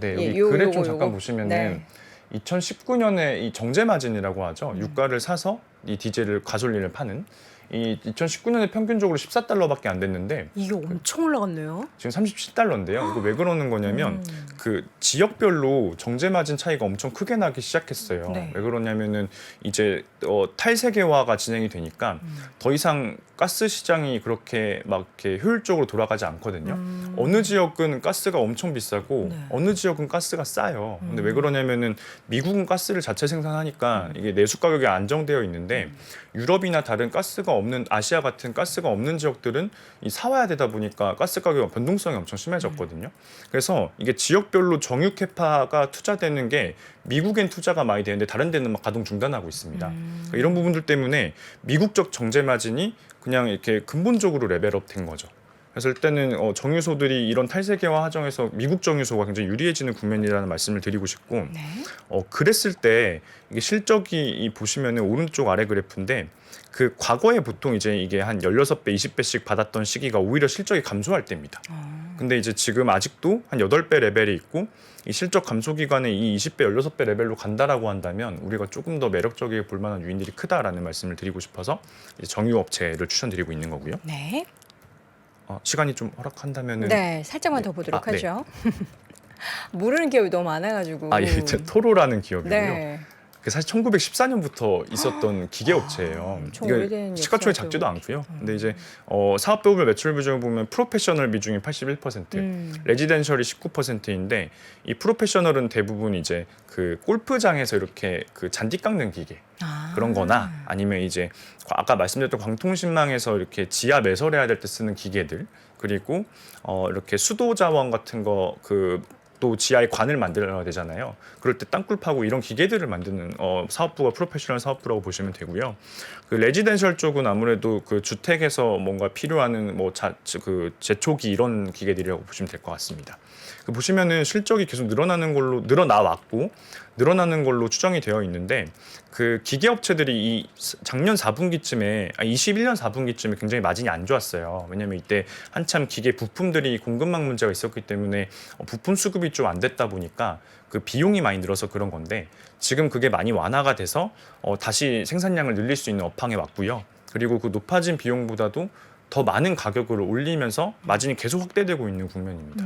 네. 예, 여기 요- 글에 요거, 좀 잠깐 요거. 보시면은 네. 2019년에 이 정제 마진이라고 하죠. 유가를 사서 이 디젤을 가솔린을 파는 이 2019년에 평균적으로 14달러밖에 안 됐는데 이게 엄청 올라갔네요. 지금 37달러인데요. 이거 왜 그러는 거냐면 그 지역별로 정제 마진 차이가 엄청 크게 나기 시작했어요. 네. 왜 그러냐면은 이제 탈세계화가 진행이 되니까 더 이상 가스 시장이 그렇게 막 이렇게 효율적으로 돌아가지 않거든요. 어느 지역은 가스가 엄청 비싸고 네. 어느 지역은 가스가 싸요. 근데 왜 그러냐면은 미국은 가스를 자체 생산하니까 이게 내수 가격이 안정되어 있는데 유럽이나 다른 가스가 없는 아시아 같은 가스가 없는 지역들은 이 사와야 되다 보니까 가스 가격 변동성이 엄청 심해졌거든요. 그래서 이게 지역별로 정유 캐파가 투자되는 게 미국엔 투자가 많이 되는데 다른 데는 막 가동 중단하고 있습니다. 그러니까 이런 부분들 때문에 미국적 정제 마진이 그냥 이렇게 근본적으로 레벨업 된 거죠. 그래서 일단은 정유소들이 이런 탈세계화 하정에서 미국 정유소가 굉장히 유리해지는 국면이라는 말씀을 드리고 싶고 네. 그랬을 때 이게 실적이 보시면은 오른쪽 아래 그래프인데 그 과거에 보통 이제 이게 한 16배, 20배씩 받았던 시기가 오히려 실적이 감소할 때입니다. 근데 이제 지금 아직도 한 8배 레벨이 있고 이 실적 감소 기간에 이 20배, 16배 레벨로 간다라고 한다면 우리가 조금 더 매력적이게 볼 만한 유인들이 크다라는 말씀을 드리고 싶어서 이제 정유업체를 추천드리고 있는 거고요. 네. 시간이 좀 허락한다면은 네, 살짝만 더 보도록 하죠. 모르는 기업이 너무 많아가지고. 예, 토로라는 기업이고요. 네. 그 사실 1914년부터 있었던 기계업체예요. 엄청 오래된 시가총액 역사도. 작지도 않고요. 근데 이제 사업배우별 매출 비중을 보면 프로페셔널 비중이 81%, 레지덴셜이 19%인데 이 프로페셔널은 대부분 이제 그 골프장에서 이렇게 그 잔디 깎는 기계 그런 거나 아니면 이제 아까 말씀드렸던 광통신망에서 이렇게 지하 매설해야 될 때 쓰는 기계들 그리고 이렇게 수도 자원 같은 거 또 지하에 관을 만들어야 되잖아요. 그럴 때 땅굴 파고 이런 기계들을 만드는 사업부가 프로페셔널 사업부라고 보시면 되고요. 그 레지덴셜 쪽은 아무래도 그 주택에서 뭔가 필요한 그 제초기 이런 기계들이라고 보시면 될 것 같습니다. 보시면은 실적이 계속 늘어나왔고 늘어나는 걸로 추정이 되어 있는데 그 기계업체들이 이 작년 4분기쯤에 21년 4분기쯤에 굉장히 마진이 안 좋았어요. 왜냐하면 이때 한참 기계 부품들이 공급망 문제가 있었기 때문에 부품 수급이 좀 안 됐다 보니까 그 비용이 많이 늘어서 그런 건데 지금 그게 많이 완화가 돼서 다시 생산량을 늘릴 수 있는 업황에 왔고요. 그리고 그 높아진 비용보다도 더 많은 가격을 올리면서 마진이 계속 확대되고 있는 국면입니다.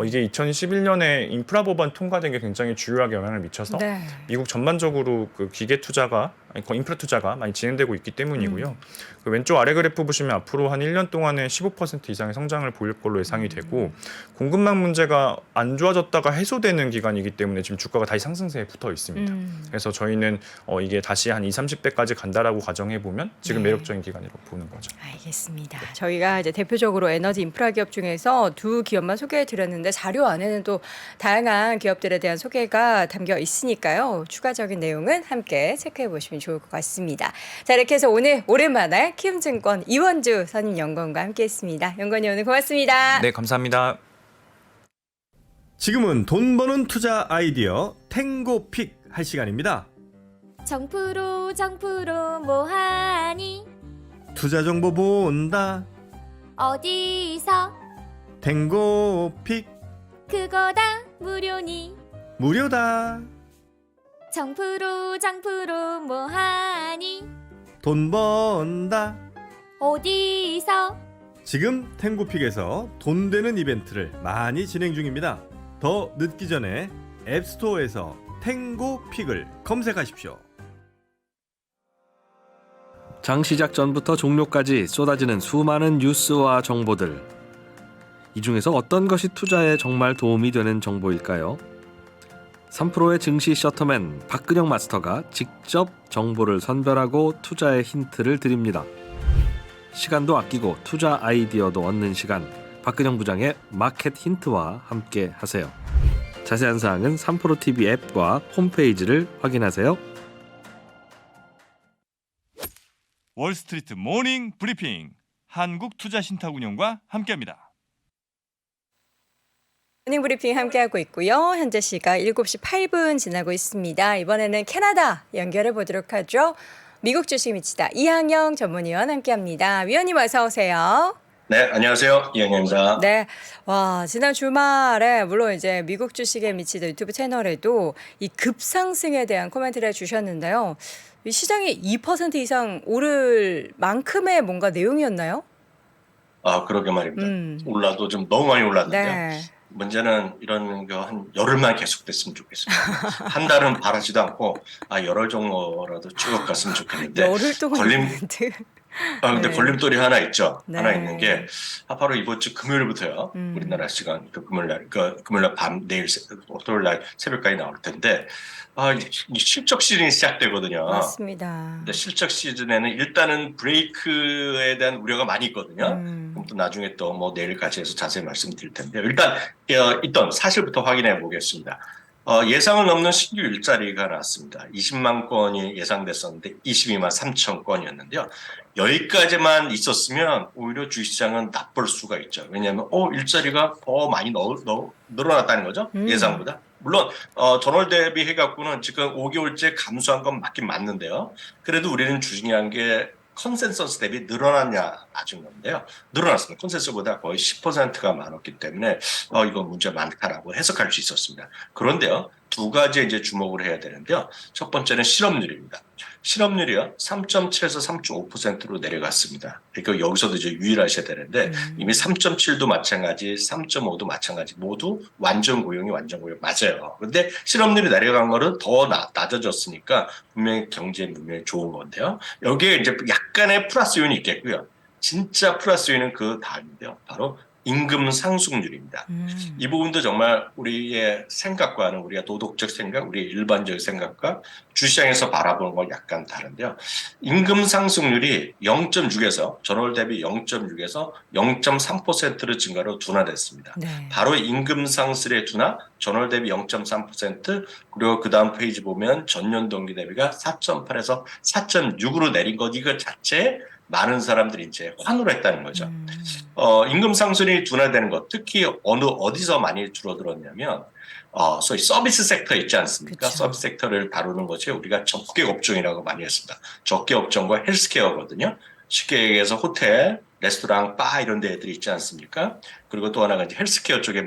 이게 2011년에 인프라 법안 통과된 게 굉장히 주요하게 영향을 미쳐서 네. 미국 전반적으로 그 기계 투자가 인프라 투자가 많이 진행되고 있기 때문이고요. 그 왼쪽 아래 그래프 보시면 앞으로 한 1년 동안에 15% 이상의 성장을 보일 걸로 예상이 되고 공급망 문제가 안 좋아졌다가 해소되는 기간이기 때문에 지금 주가가 다시 상승세에 붙어 있습니다. 그래서 저희는 이게 다시 한 20-30배까지 간다라고 가정해 보면 지금 네. 매력적인 기간이라고 보는 거죠. 알겠습니다. 저희가 이제 대표적으로 에너지 인프라 기업 중에서 두 기업만 소개해 드렸는데 자료 안에는 또 다양한 기업들에 대한 소개가 담겨 있으니까요. 추가적인 내용은 함께 체크해 보시면 좋을 것 같습니다. 자, 이렇게 해서 오늘 오랜만에 키움증권 이원주 선임연구원과 함께했습니다. 연구원님 오늘 고맙습니다. 네, 감사합니다. 지금은 돈 버는 투자 아이디어 탱고픽 할 시간입니다. 정프로 뭐하니 투자 정보 본다. 어디서 탱고픽 그거다 무료니 무료다. 정프로 뭐하니 돈 번다. 어디서 지금 탱고픽에서 돈 되는 이벤트를 많이 진행 중입니다. 더 늦기 전에 앱스토어에서 탱고픽을 검색하십시오. 장 시작 전부터 종료까지 쏟아지는 수많은 뉴스와 정보들. 이 중에서 어떤 것이 투자에 정말 도움이 되는 정보일까요? 3프로의 증시 셔터맨 박근영 마스터가 직접 정보를 선별하고 투자의 힌트를 드립니다. 시간도 아끼고 투자 아이디어도 얻는 시간. 박근영 부장의 마켓 힌트와 함께 하세요. 자세한 사항은 3프로 TV 앱과 홈페이지를 확인하세요. 월스트리트 모닝 브리핑 한국투자신탁운용과 함께합니다. 모닝 브리핑 함께하고 있고요. 현재 시각 7시 8분 지나고 있습니다. 이번에는 캐나다 연결해 보도록 하죠. 미국 주식 미치다 이항영 전문위원 함께합니다. 위원님 어서 오세요. 네, 안녕하세요. 이영현입니다. 네. 와, 지난 주말에 물론 이제 미국 주식에 미치던 유튜브 채널에도 이 급상승에 대한 코멘트를 해주셨는데요. 이 시장이 2% 이상 오를 만큼의 뭔가 내용이었나요? 아, 그러게 말입니다. 음. 올라도 좀 너무 많이 올랐는데요. 네. 문제는 이런 거 한 열흘만 계속됐으면 좋겠습니다. 한 달은 바라지도 않고 열흘 정도라도 쭉 갔으면 좋겠는데 열흘 동안 걸림 있는데. 근데 네. 걸림돌이 하나 있죠. 네. 하나 있는 게 바로 이번 주 금요일부터요. 우리나라 시간 금요일날 밤 내일 토요일 날 새벽까지 나올 텐데 이 실적 시즌이 시작되거든요. 맞습니다. 근데 실적 시즌에는 일단은 브레이크에 대한 우려가 많이 있거든요. 그럼 또 나중에 또 뭐 내일까지 해서 자세히 말씀드릴 텐데 일단 있던 사실부터 확인해 보겠습니다. 예상을 넘는 신규 일자리가 나왔습니다. 20만 건이 예상됐었는데 22만 3천 건이었는데요. 여기까지만 있었으면 오히려 주식시장은 나쁠 수가 있죠. 왜냐하면 일자리가 더 많이 늘어났다는 거죠. 예상보다. 물론 전월 대비해 갖고는 지금 5개월째 감소한 건 맞긴 맞는데요. 그래도 우리는 중요한 게 컨센서스 대비 늘어났냐 따진 건데요. 늘어났습니다. 컨센서스보다 거의 10%가 많았기 때문에 이건 문제 많다라고 해석할 수 있었습니다. 그런데요. 두 가지 이제 주목을 해야 되는데요. 첫 번째는 실업률입니다. 실업률이요. 3.7에서 3.5%로 내려갔습니다. 그러니까 여기서도 이제 유의하셔야 되는데 이미 3.7도 마찬가지, 3.5도 마찬가지 모두 완전 고용 맞아요. 그런데 실업률이 내려간 거는 더 낮아졌으니까 분명히 경제에 분명히 좋은 건데요. 여기에 이제 약간의 플러스 요인이 있겠고요. 진짜 플러스 요인은 그 다음인데요. 바로 임금 상승률입니다. 이 부분도 정말 우리의 생각과는 우리가 도덕적 생각, 우리의 일반적 생각과 주시장에서 바라보는 건 약간 다른데요. 임금 상승률이 0.6에서 전월 대비 0.6에서 0.3%로 증가로 둔화됐습니다. 네. 바로 임금 상승의 둔화, 전월 대비 0.3% 그리고 그 다음 페이지 보면 전년 동기 대비가 4.8에서 4.6으로 내린 것 이거 자체에 많은 사람들이 이제 환호를 했다는 거죠. 임금 상승이 둔화되는 것, 특히 어디서 많이 줄어들었냐면, 소위 서비스 섹터 있지 않습니까? 그쵸. 서비스 섹터를 다루는 것이 우리가 적객 업종이라고 많이 했습니다. 적객 업종과 헬스케어거든요. 쉽게 얘기해서 호텔, 레스토랑, 바 이런 데들이 있지 않습니까? 그리고 또 하나가 이제 헬스케어 쪽에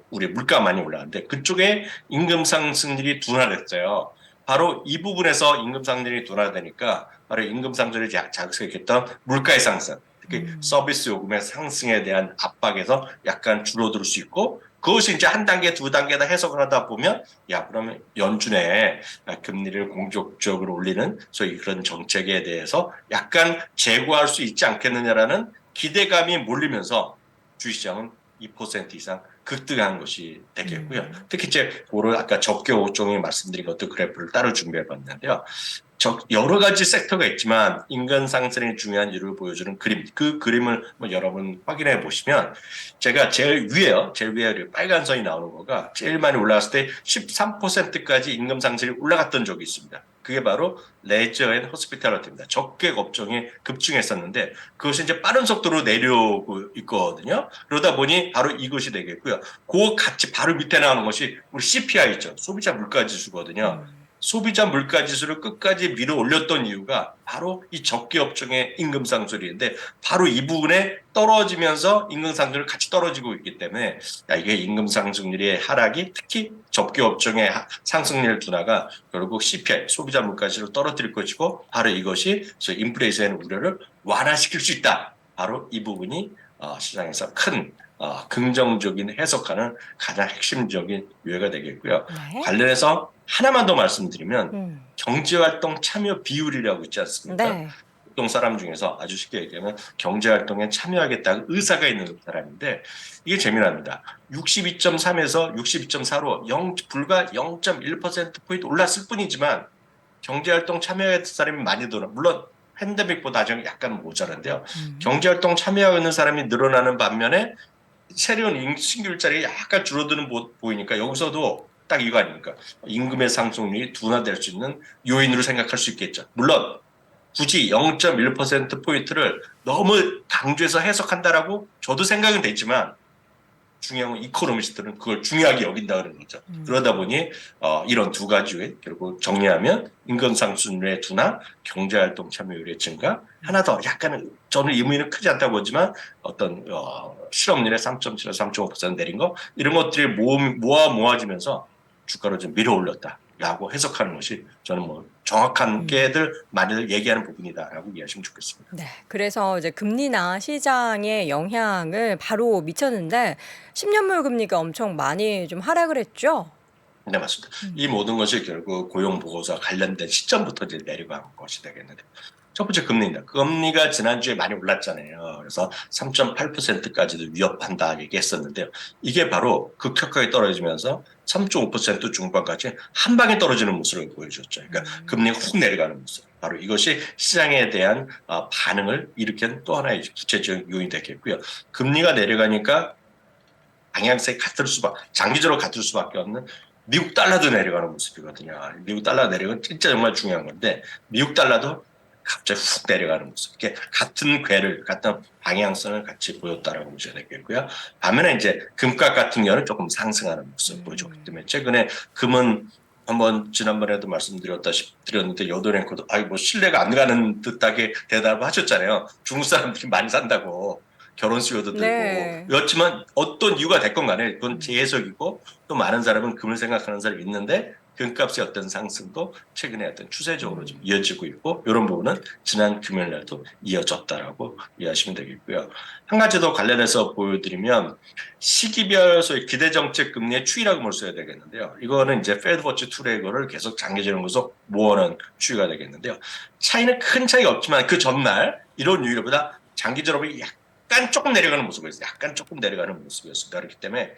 우리 물가 많이 올라왔는데 그쪽에 임금 상승률이 둔화됐어요. 바로 이 부분에서 임금 상승률이 둔화되니까 바로 임금 상승률이 자극했던 물가의 상승, 특히 서비스 요금의 상승에 대한 압박에서 약간 줄어들 수 있고 그것이 이제 한 단계, 두 단계다 해석을 하다 보면 그러면 연준에 금리를 공격적으로 올리는 소위 그런 정책에 대해서 약간 제고할 수 있지 않겠느냐라는 기대감이 몰리면서 주식시장은 2% 이상 급등한 것이 되겠고요. 특히 이제 아까 적격 5종이 말씀드린 것도 그래프를 따로 준비해 봤는데요. 여러 가지 섹터가 있지만 임금 상승이 중요한 이유를 보여주는 그림, 그 그림을 여러분 확인해 보시면 제가 제일 위에 빨간 선이 나오는 거가 제일 많이 올라갔을 때 13%까지 임금 상승이 올라갔던 적이 있습니다. 그게 바로 레저 앤 호스피탈리티입니다. 적객 업종이 급증했었는데 그것이 이제 빠른 속도로 내려오고 있거든요. 그러다 보니 바로 이것이 되겠고요. 그 같이 바로 밑에 나오는 것이 우리 CPI 있죠. 소비자 물가 지수거든요. 소비자 물가 지수를 끝까지 밀어 올렸던 이유가 바로 이 적계 업종의 임금 상승률인데 바로 이 부분에 떨어지면서 임금 상승률이 같이 떨어지고 있기 때문에 이게 임금 상승률의 하락이 특히 적계 업종의 상승률 둔화가 결국 CPI 소비자 물가 지수를 떨어뜨릴 것이고 바로 이것이 인플레이션의 우려를 완화시킬 수 있다. 바로 이 부분이 시장에서 큰 긍정적인 해석하는 가장 핵심적인 유해가 되겠고요. 네. 관련해서 하나만 더 말씀드리면 경제활동 참여 비율이라고 있지 않습니까? 네. 보통 사람 중에서 아주 쉽게 얘기하면 경제활동에 참여하겠다는 의사가 있는 사람인데 이게 재미납니다. 62.3에서 62.4로 불과 0.1%포인트 올랐을 뿐이지만 경제활동 참여했던 사람이 많이 늘어 물론 팬데믹보다 아직 약간 모자란데요. 경제활동 참여하는 사람이 늘어나는 반면에 새로운 신규 일자리가 약간 줄어드는 보이니까 여기서도 딱 이거 아닙니까? 임금의 상승률이 둔화될 수 있는 요인으로 생각할 수 있겠죠. 물론 굳이 0.1%포인트를 너무 강조해서 해석한다라고 저도 생각은 되지만 중요한 이코노미스트들은 그걸 중요하게 여긴다 그러는 거죠. 그러다 보니 이런 두 가지 결국 정리하면 임금 상승률의 둔화, 경제활동 참여율의 증가, 하나 더 약간은 저는 의미는 크지 않다고 보지만 어떤 실업률의 3.7에서 3.5% 내린 거 이런 것들이 모아지면서 주가를 좀 밀어올렸다라고 해석하는 것이 저는 뭐 정확한게들 많이들 얘기하는 부분이다라고 이해하시면 좋겠습니다. 네, 그래서 이제 금리나 시장의 영향을 바로 미쳤는데 10년물 금리가 엄청 많이 좀 하락을 했죠. 네, 맞습니다. 이 모든 것이 결국 고용 보고서와 관련된 시점부터 이제 내려간 것이 되겠는데 첫 번째 금리입니다. 금리가 지난주에 많이 올랐잖아요. 그래서 3.8%까지도 위협한다 얘기했었는데요. 이게 바로 급격하게 떨어지면서 3.5% 중반까지 한 방에 떨어지는 모습을 보여줬죠. 그러니까 금리가 훅 내려가는 모습. 바로 이것이 시장에 대한 반응을 일으킨 또 하나의 구체적인 요인이 되겠고요. 금리가 내려가니까 방향성이 장기적으로 같을 수밖에 없는 미국 달러도 내려가는 모습이거든요. 미국 달러 내려가는 진짜 정말 중요한 건데 미국 달러도 갑자기 훅 내려가는 모습. 이게 같은 같은 방향성을 같이 보였다라고 보셔야 되겠고요. 반면에 이제 금값 같은 경우는 조금 상승하는 모습을 보여줬기 때문에 최근에 금은 한번 지난번에도 말씀드렸는데 여도랭크도 뭐 신뢰가 안 가는 듯하게 대답을 하셨잖아요. 중국 사람들이 많이 산다고. 결혼 수요도 들고 네. 그렇지만 어떤 이유가 됐건 간에 그건 제 해석이고 또 많은 사람은 금을 생각하는 사람이 있는데 금값의 어떤 상승도 최근에 어떤 추세적으로 좀 이어지고 있고 이런 부분은 지난 금요일 날도 이어졌다라고 이해하시면 되겠고요. 한 가지 더 관련해서 보여드리면 시기별 소위 기대정책 금리의 추이라고 볼 수 있어야 되겠는데요. 이거는 이제 페드워치 툴의 계속 장기적으로 모으는 추이가 되겠는데요. 차이는 큰 차이가 없지만 그 전날 이런 요일보다 장기적으로 약간 조금 내려가는 모습이었어요. 약간 조금 내려가는 모습이었습니다. 그렇기 때문에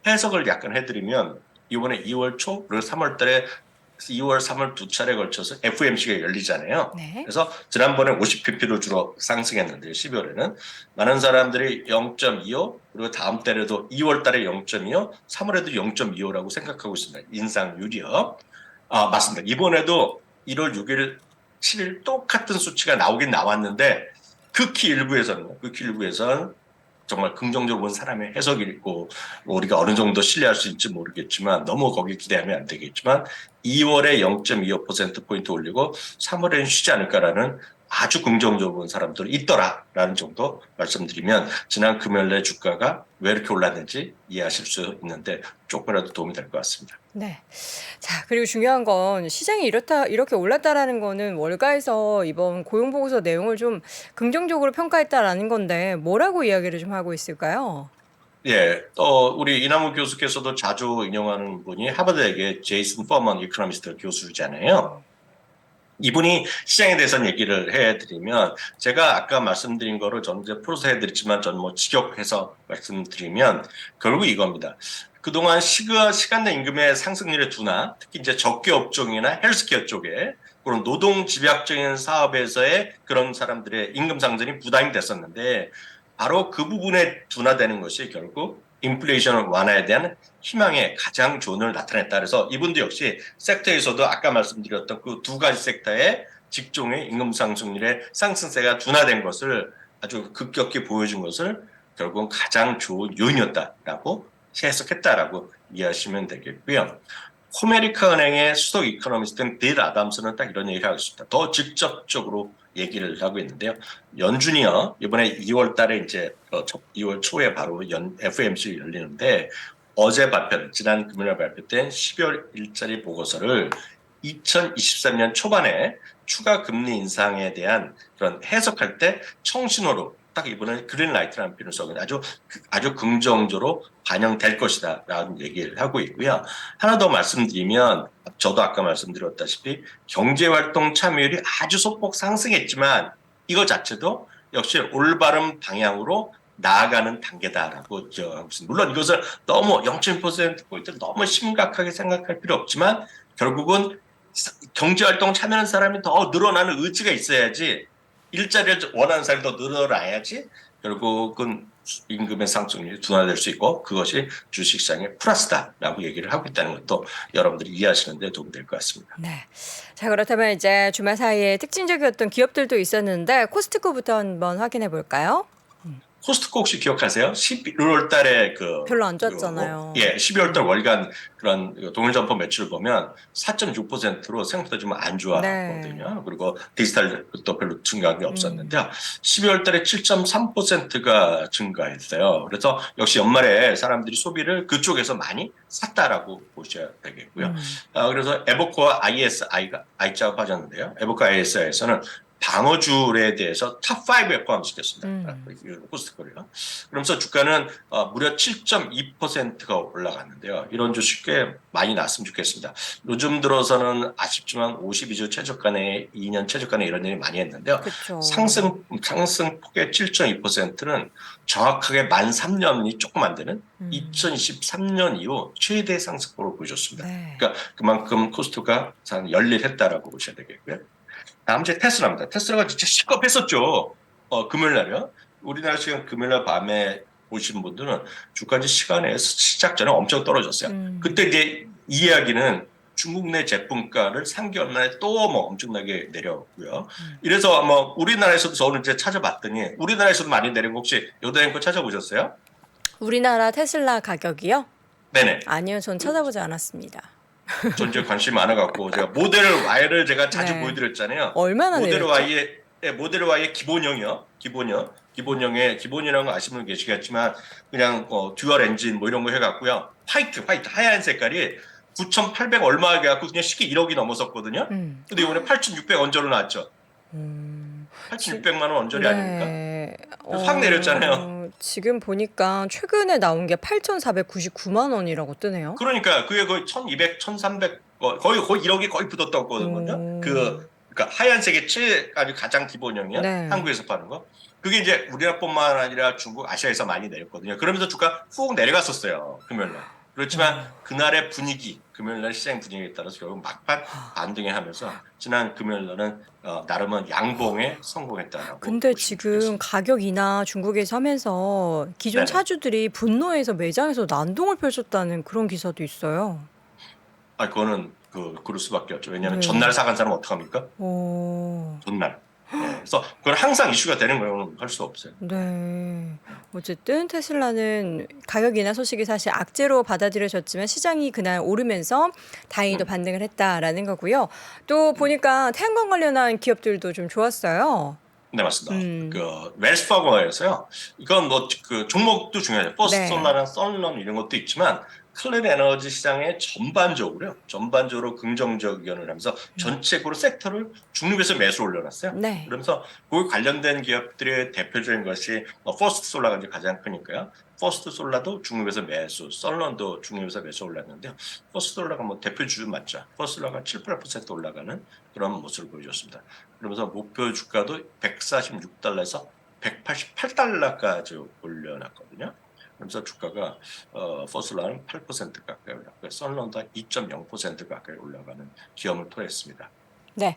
해석을 약간 해드리면 이번에 2월 초 그리고 3월 달에 2월, 3월 두 차례에 걸쳐서 FOMC가 열리잖아요. 네. 그래서 지난번에 50pp로 주로 상승했는데 12월에는 많은 사람들이 0.25 그리고 다음 달에도 2월 달에 0.25, 3월에도 0.25라고 생각하고 있습니다. 인상률이요. 맞습니다. 이번에도 1월 6일, 7일 똑같은 수치가 나오긴 나왔는데 극히 일부에서는 정말 긍정적으로 본 사람의 해석이 있고 우리가 어느 정도 신뢰할 수 있을지 모르겠지만 너무 거기에 기대하면 안 되겠지만 2월에 0.25%포인트 올리고 3월에는 쉬지 않을까라는 아주 긍정적으로 본 사람들이 있더라라는 정도 말씀드리면 지난 금요일에 주가가 왜 이렇게 올랐는지 이해하실 수 있는데 조금이라도 도움이 될 것 같습니다. 네. 자, 그리고 중요한 건 시장이 이렇게 올랐다라는 거는 월가에서 이번 고용보고서 내용을 좀 긍정적으로 평가했다라는 건데 뭐라고 이야기를 좀 하고 있을까요? 예, 우리 이남우 교수께서도 자주 인용하는 분이 하버드의 제이슨 퍼먼 이코노미스트 교수잖아요. 이분이 시장에 대해서는 얘기를 해드리면 제가 아까 말씀드린 거를 저는 이제 풀어서 해드렸지만 저는 뭐 직역해서 말씀드리면 결국 이겁니다. 그동안 시간당 임금의 상승률의 둔화, 특히 이제 적게 업종이나 헬스케어 쪽에 그런 노동 집약적인 사업에서의 그런 사람들의 임금 상승이 부담이 됐었는데 바로 그 부분에 둔화되는 것이 결국 인플레이션 완화에 대한 희망의 가장 좋은 을 나타냈다. 그래서 이분도 역시 섹터에서도 아까 말씀드렸던 그 두 가지 섹터의 직종의 임금 상승률의 상승세가 둔화된 것을 아주 급격히 보여준 것을 결국은 가장 좋은 요인이었다라고 해석했다라고 이해하시면 되겠고요. 코메리카 은행의 수석 이코노미스트인 빌 아담스는 딱 이런 얘기를 하고 있습니다. 더 직접적으로 얘기를 하고 있는데요. 연준이요 이번에 2월 달에 이제 2월 초에 바로 FOMC 열리는데 어제 지난 금요일 발표된 12월 일자리 보고서를 2023년 초반에 추가 금리 인상에 대한 그런 해석할 때 청신호로 딱 이번에 그린라이트라는 표현을 써서 아주 긍정적으로 반영될 것이다라는 얘기를 하고 있고요. 하나 더 말씀드리면 저도 아까 말씀드렸다시피 경제활동 참여율이 아주 소폭 상승했지만 이거 자체도 역시 올바른 방향으로 나아가는 단계다라고 하고 있습니다. 물론 이것을 너무 0.1%포인트 너무 심각하게 생각할 필요 없지만 결국은 경제활동 참여하는 사람이 더 늘어나는 의지가 있어야지 일자리를 원하는 사람이 더 늘어나야지 결국은 임금의 상승률이 둔화될 수 있고 그것이 주식시장의 플러스다라고 얘기를 하고 있다는 것도 여러분들이 이해하시는 데 도움이 될 것 같습니다. 네. 자, 그렇다면 이제 주말 사이에 특징적이었던 기업들도 있었는데 코스트코부터 한번 확인해 볼까요? 코스트코 혹시 기억하세요? 11월 달에 별로 안 좋았잖아요. 12월 달 월간 그런 동일 점포 매출 보면 4.6%로 생각보다 좀 안 좋았거든요. 네. 그리고 디지털도 별로 증가한 게 없었는데요. 12월 달에 7.3%가 증가했어요. 그래서 역시 연말에 사람들이 소비를 그쪽에서 많이 샀다라고 보셔야 되겠고요. 그래서 에버코어 I자가 빠졌는데요. 에버코어 IS에서는 방어줄에 대해서 탑5에 포함시켰습니다. 코스트코를요. 그러면서 주가는 무려 7.2%가 올라갔는데요. 이런 주식 꽤 많이 났으면 좋겠습니다. 요즘 들어서는 아쉽지만 52주 최저가에 2년 최저가에 이런 일이 많이 했는데요. 그쵸. 상승폭의 7.2%는 정확하게 만 3년이 조금 안 되는 2023년 이후 최대 상승폭으로 보여줬습니다. 네. 그러니까 그만큼 코스트코가 열일했다라고 보셔야 되겠고요. 다음 주에 테슬라입니다. 테슬라가 진짜 시겁했었죠. 금요일 날이요. 우리나라 시간 금요일 날 밤에 보신 분들은 주가지 시간에 시작 전에 엄청 떨어졌어요. 그때 이제 이 이야기는 중국 내 제품가를 3개월 만에 또 뭐 엄청나게 내렸고요. 이래서 뭐 우리나라에서도 저는 이제 찾아봤더니 우리나라에서도 많이 내린 거 혹시 요다행거 찾아보셨어요? 우리나라 테슬라 가격이요? 네네. 아니요, 전 찾아보지 않았습니다. 전 이제 관심이 많아갖고 제가 모델 Y를 제가 자주 네. 보여드렸잖아요. 얼마나 모델 내렸죠? 모델 Y의 기본형이요. 기본형은 아시는 분 계시겠지만 그냥 듀얼 엔진 뭐 이런 거 해갖고요. 화이트 하얀 색깔이 9,800 얼마 해갖고 그냥 쉽게 1억이 넘었었거든요. 근데 이번에 8,600 언저로 나왔죠. 8,600만 원 언저리 아닙니까? 네. 그래서 확 내렸잖아요. 지금 보니까 최근에 나온 게 8,499만 원이라고 뜨네요. 그러니까 그게 거의 1,200, 1,300 거의 1억이 거의 붙었다거든요. 그러니까 하얀색의 아주 가장 기본형이야. 네. 한국에서 파는 거. 그게 이제 우리나라뿐만 아니라 중국, 아시아에서 많이 내렸거든요. 그러면서 주가 훅 내려갔었어요. 금요일날. 그렇지만 그날의 분위기, 금요일날 시장 분위기에 따라서 결국 막판 반등에 하면서 지난 금요일날은 나름은 양봉에 성공했다라고. 근데 지금 가격이나 중국에서 하면서 기존 네네. 차주들이 분노해서 매장에서 난동을 펼쳤다는 그런 기사도 있어요. 그거는 그럴 수밖에 없죠. 왜냐하면 네. 전날 사간 사람은 어떡합니까? 오. 전날. 네. 그래서 그건 항상 이슈가 되는 거예요. 할 수 없어요. 네. 어쨌든 테슬라는 가격이나 소식이 사실 악재로 받아들여졌지만 시장이 그날 오르면서 다행히도 반등을 했다라는 거고요. 또 보니까 태양광 관련한 기업들도 좀 좋았어요. 네, 맞습니다. 웰스파고에서요. 이건 뭐 그 종목도 중요하죠. 퍼스트솔라나 썬런 이런 것도 있지만 클린 에너지 시장에 전반적으로 긍정적 의견을 하면서 전체적으로 섹터를 중립에서 매수 올려놨어요. 네. 그러면서 그 관련된 기업들의 대표적인 것이 퍼스트 솔라가 이제 가장 크니까요. 퍼스트 솔라도 중립에서 매수, 썬런도 중립에서 매수 올랐는데요. 퍼스트 솔라가 뭐 대표 주주 맞죠. 퍼스트 솔라가 7, 8% 올라가는 그런 모습을 보여줬습니다. 그러면서 목표 주가도 146달러에서 188달러까지 올려놨거든요. 그래서 주가가 퍼슬라는 8% 가까이 올랐고요. 썬런도 2.0% 가까이 올라가는 기염을 토했습니다. 네.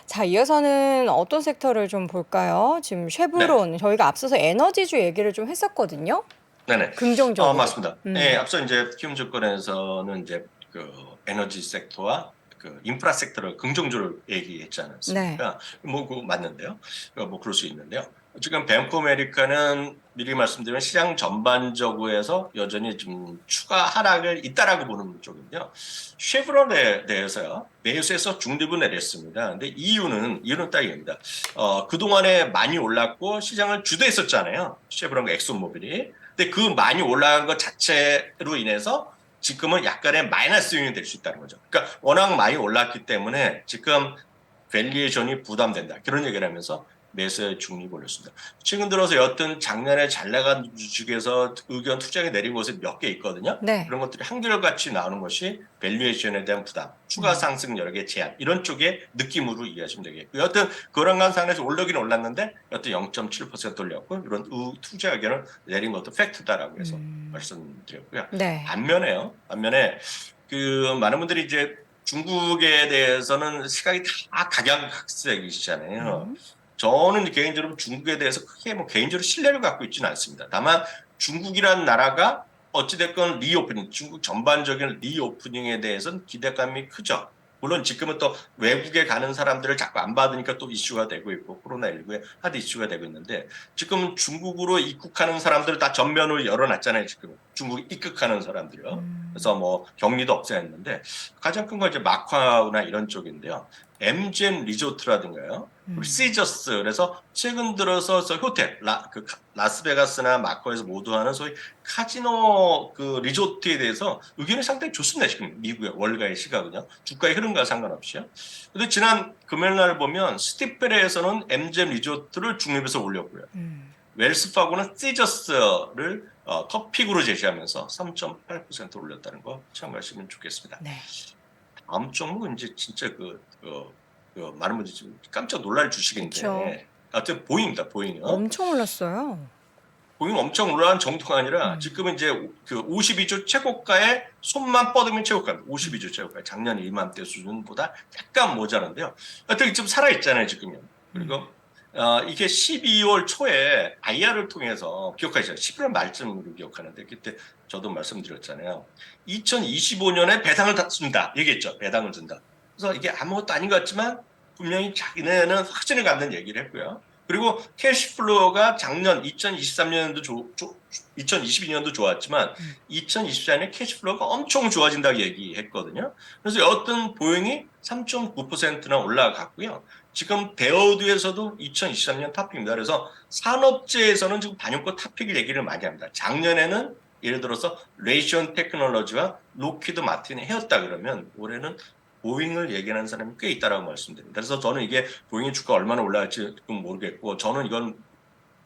자, 이어서는 어떤 섹터를 좀 볼까요? 지금 쉐브론, 저희가 앞서서 에너지주 얘기를 좀 했었거든요. 네네. 긍정적으로. 맞습니다. 네, 앞서 이제 키움증권에서는 이제 그 에너지 섹터와 그 인프라 섹터를 긍정적으로 얘기했지 않았습니까? 뭐 그거 맞는데요. 뭐 그럴 수 있는데요. 지금 뱅크 아메리카는 미리 말씀드리면 시장 전반적으로 해서 여전히 좀 추가 하락을 있다라고 보는 쪽인데요. 쉐브론에 대해서요. 매수해서 중립을 내렸습니다. 근데 이유는 딱입니다. 그동안에 많이 올랐고 시장을 주도했었잖아요. 쉐브론과 엑소모빌이. 근데 그 많이 올라간 것 자체로 인해서 지금은 약간의 마이너스 요인이 될 수 있다는 거죠. 그러니까 워낙 많이 올랐기 때문에 지금 밸류에이션이 부담된다. 그런 얘기를 하면서 매수에 중립을 올렸습니다. 최근 들어서 여튼 작년에 잘 나간 주식에서 의견 투자가 내린 곳이 몇 개 있거든요. 네. 그런 것들이 한결같이 나오는 것이 밸류에이션에 대한 부담, 추가 상승 여력의 제한 이런 쪽의 느낌으로 이해하시면 되겠고요. 여튼 그런 관상에서 올라긴 올랐는데 여튼 0.7% 올렸고 이런 투자 의견을 내린 것도 팩트다라고 해서 말씀드렸고요. 네. 반면에 그 많은 분들이 이제 중국에 대해서는 시각이 다 각양각색이시잖아요. 저는 개인적으로 중국에 대해서 크게 뭐 개인적으로 신뢰를 갖고 있지는 않습니다. 다만 중국이라는 나라가 어찌됐건 리오프닝, 중국 전반적인 리오프닝에 대해서는 기대감이 크죠. 물론 지금은 또 외국에 가는 사람들을 자꾸 안 받으니까 또 이슈가 되고 있고 코로나19에 하도 이슈가 되고 있는데 지금 중국으로 입국하는 사람들을 다 전면으로 열어놨잖아요. 지금 중국 입국하는 사람들이요. 그래서 뭐 격리도 없애했는데 가장 큰 건 이제 마카오나 이런 쪽인데요. MGM 리조트라든가요. 그리고 시저스 그래서 최근 들어서 호텔 라스베가스나 마카오에서 모두 하는 소위 카지노 그 리조트에 대해서 의견이 상당히 좋습니다. 지금 미국의 월가의 시각은요. 주가의 흐름과 상관없이요. 근데 지난 금요일 날 보면 스티펠에서는 MGM 리조트를 중립에서 올렸고요. 웰스파고는 시저스를 톱픽으로 제시하면서 3.8% 올렸다는 거 참고하시면 좋겠습니다. 네. 다음 종목은 이제 진짜 많은 분들이 지금 깜짝 놀랄 주식인데 그쵸. 하여튼 보잉입니다. 보잉이요. 엄청 올랐어요. 보잉 엄청 올라간 정도가 아니라 지금은 이제 그 52주 최고가에 손만 뻗으면 최고가입니다. 52주 최고가 작년 이맘때 수준보다 약간 모자란데요. 하여튼 좀 살아있잖아요 지금요. 그리고 이게 12월 초에 IR을 통해서 기억하시죠? 11월 말쯤으로 기억하는데 그때 저도 말씀드렸잖아요. 2025년에 배당을 준다 얘기했죠. 배당을 준다. 그래서 이게 아무것도 아닌 것 같지만 분명히 자기네는 확신을 갖는 얘기를 했고요. 그리고 캐시플로우가 작년 2023년도 2022년도 좋았지만 2024년에 캐시플로우가 엄청 좋아진다고 얘기했거든요. 그래서 어떤 보잉이 3.9%나 올라갔고요. 지금 베어드에서도 2023년 탑픽입니다. 그래서 산업재에서는 지금 반영권 탑픽을 얘기를 많이 합니다. 작년에는 예를 들어서 레이션 테크놀로지와 로키드 마틴이 해왔다 그러면 올해는 보잉을 얘기하는 사람이 꽤 있다라고 말씀드립니다. 그래서 저는 이게 보잉의 주가 얼마나 올라갈지 모르겠고 저는 이건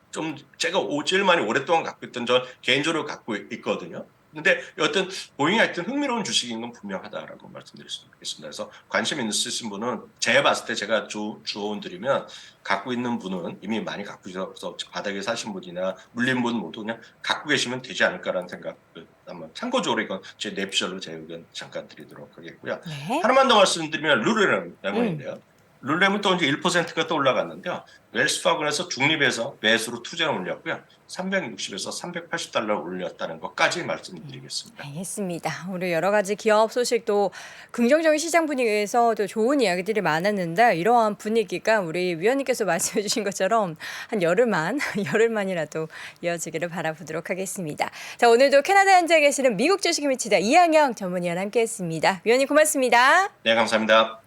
좀 제가 제일 많이 오랫동안 갖고 있던 저 개인적으로 갖고 있거든요. 근데 여튼 보잉이 하여튼 흥미로운 주식인 건 분명하다라고 말씀드릴 수 있겠습니다. 그래서 관심 있으신 분은 제가 봤을 때 제가 조언 드리면 갖고 있는 분은 이미 많이 갖고 있어서 바닥에 사신 분이나 물린 분 모두 그냥 갖고 계시면 되지 않을까라는 생각 한번 참고적으로 이건 제 뇌피셜로 제 의견 잠깐 드리도록 하겠고요. 네. 하나만 더 말씀드리면 룰레몬인데요. 룰레몬 또 이제 1%가 또 올라갔는데요. 웰스파고에서 중립에서 매수로 투자를 올렸고요. 360에서 380달러 올렸다는 것까지 말씀드리겠습니다. 알겠습니다. 오늘 여러 가지 기업 소식도 긍정적인 시장 분위기에서 또 좋은 이야기들이 많았는데 이러한 분위기가 우리 위원님께서 말씀해 주신 것처럼 한 열흘만이라도 이어지기를 바라보도록 하겠습니다. 자, 오늘도 캐나다에 앉아 계시는 미국 주식에 미치다 이항영 전문위원 함께했습니다. 위원님 고맙습니다. 네, 감사합니다.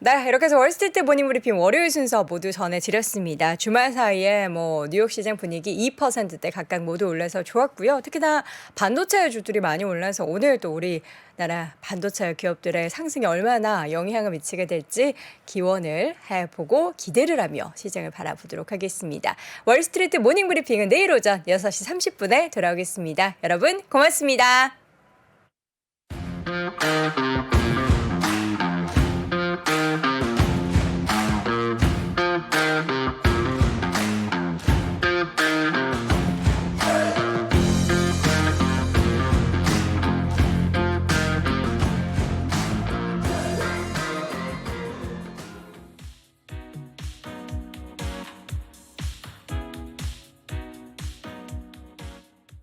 네, 이렇게 해서 월스트리트 모닝 브리핑 월요일 순서 모두 전해드렸습니다. 주말 사이에 뉴욕 시장 분위기 2%대 각각 모두 올라서 좋았고요. 특히나 반도체주들이 많이 올라서 오늘 또 우리나라 반도체 기업들의 상승에 얼마나 영향을 미치게 될지 기원을 해보고 기대를 하며 시장을 바라보도록 하겠습니다. 월스트리트 모닝 브리핑은 내일 오전 6시 30분에 돌아오겠습니다. 여러분 고맙습니다.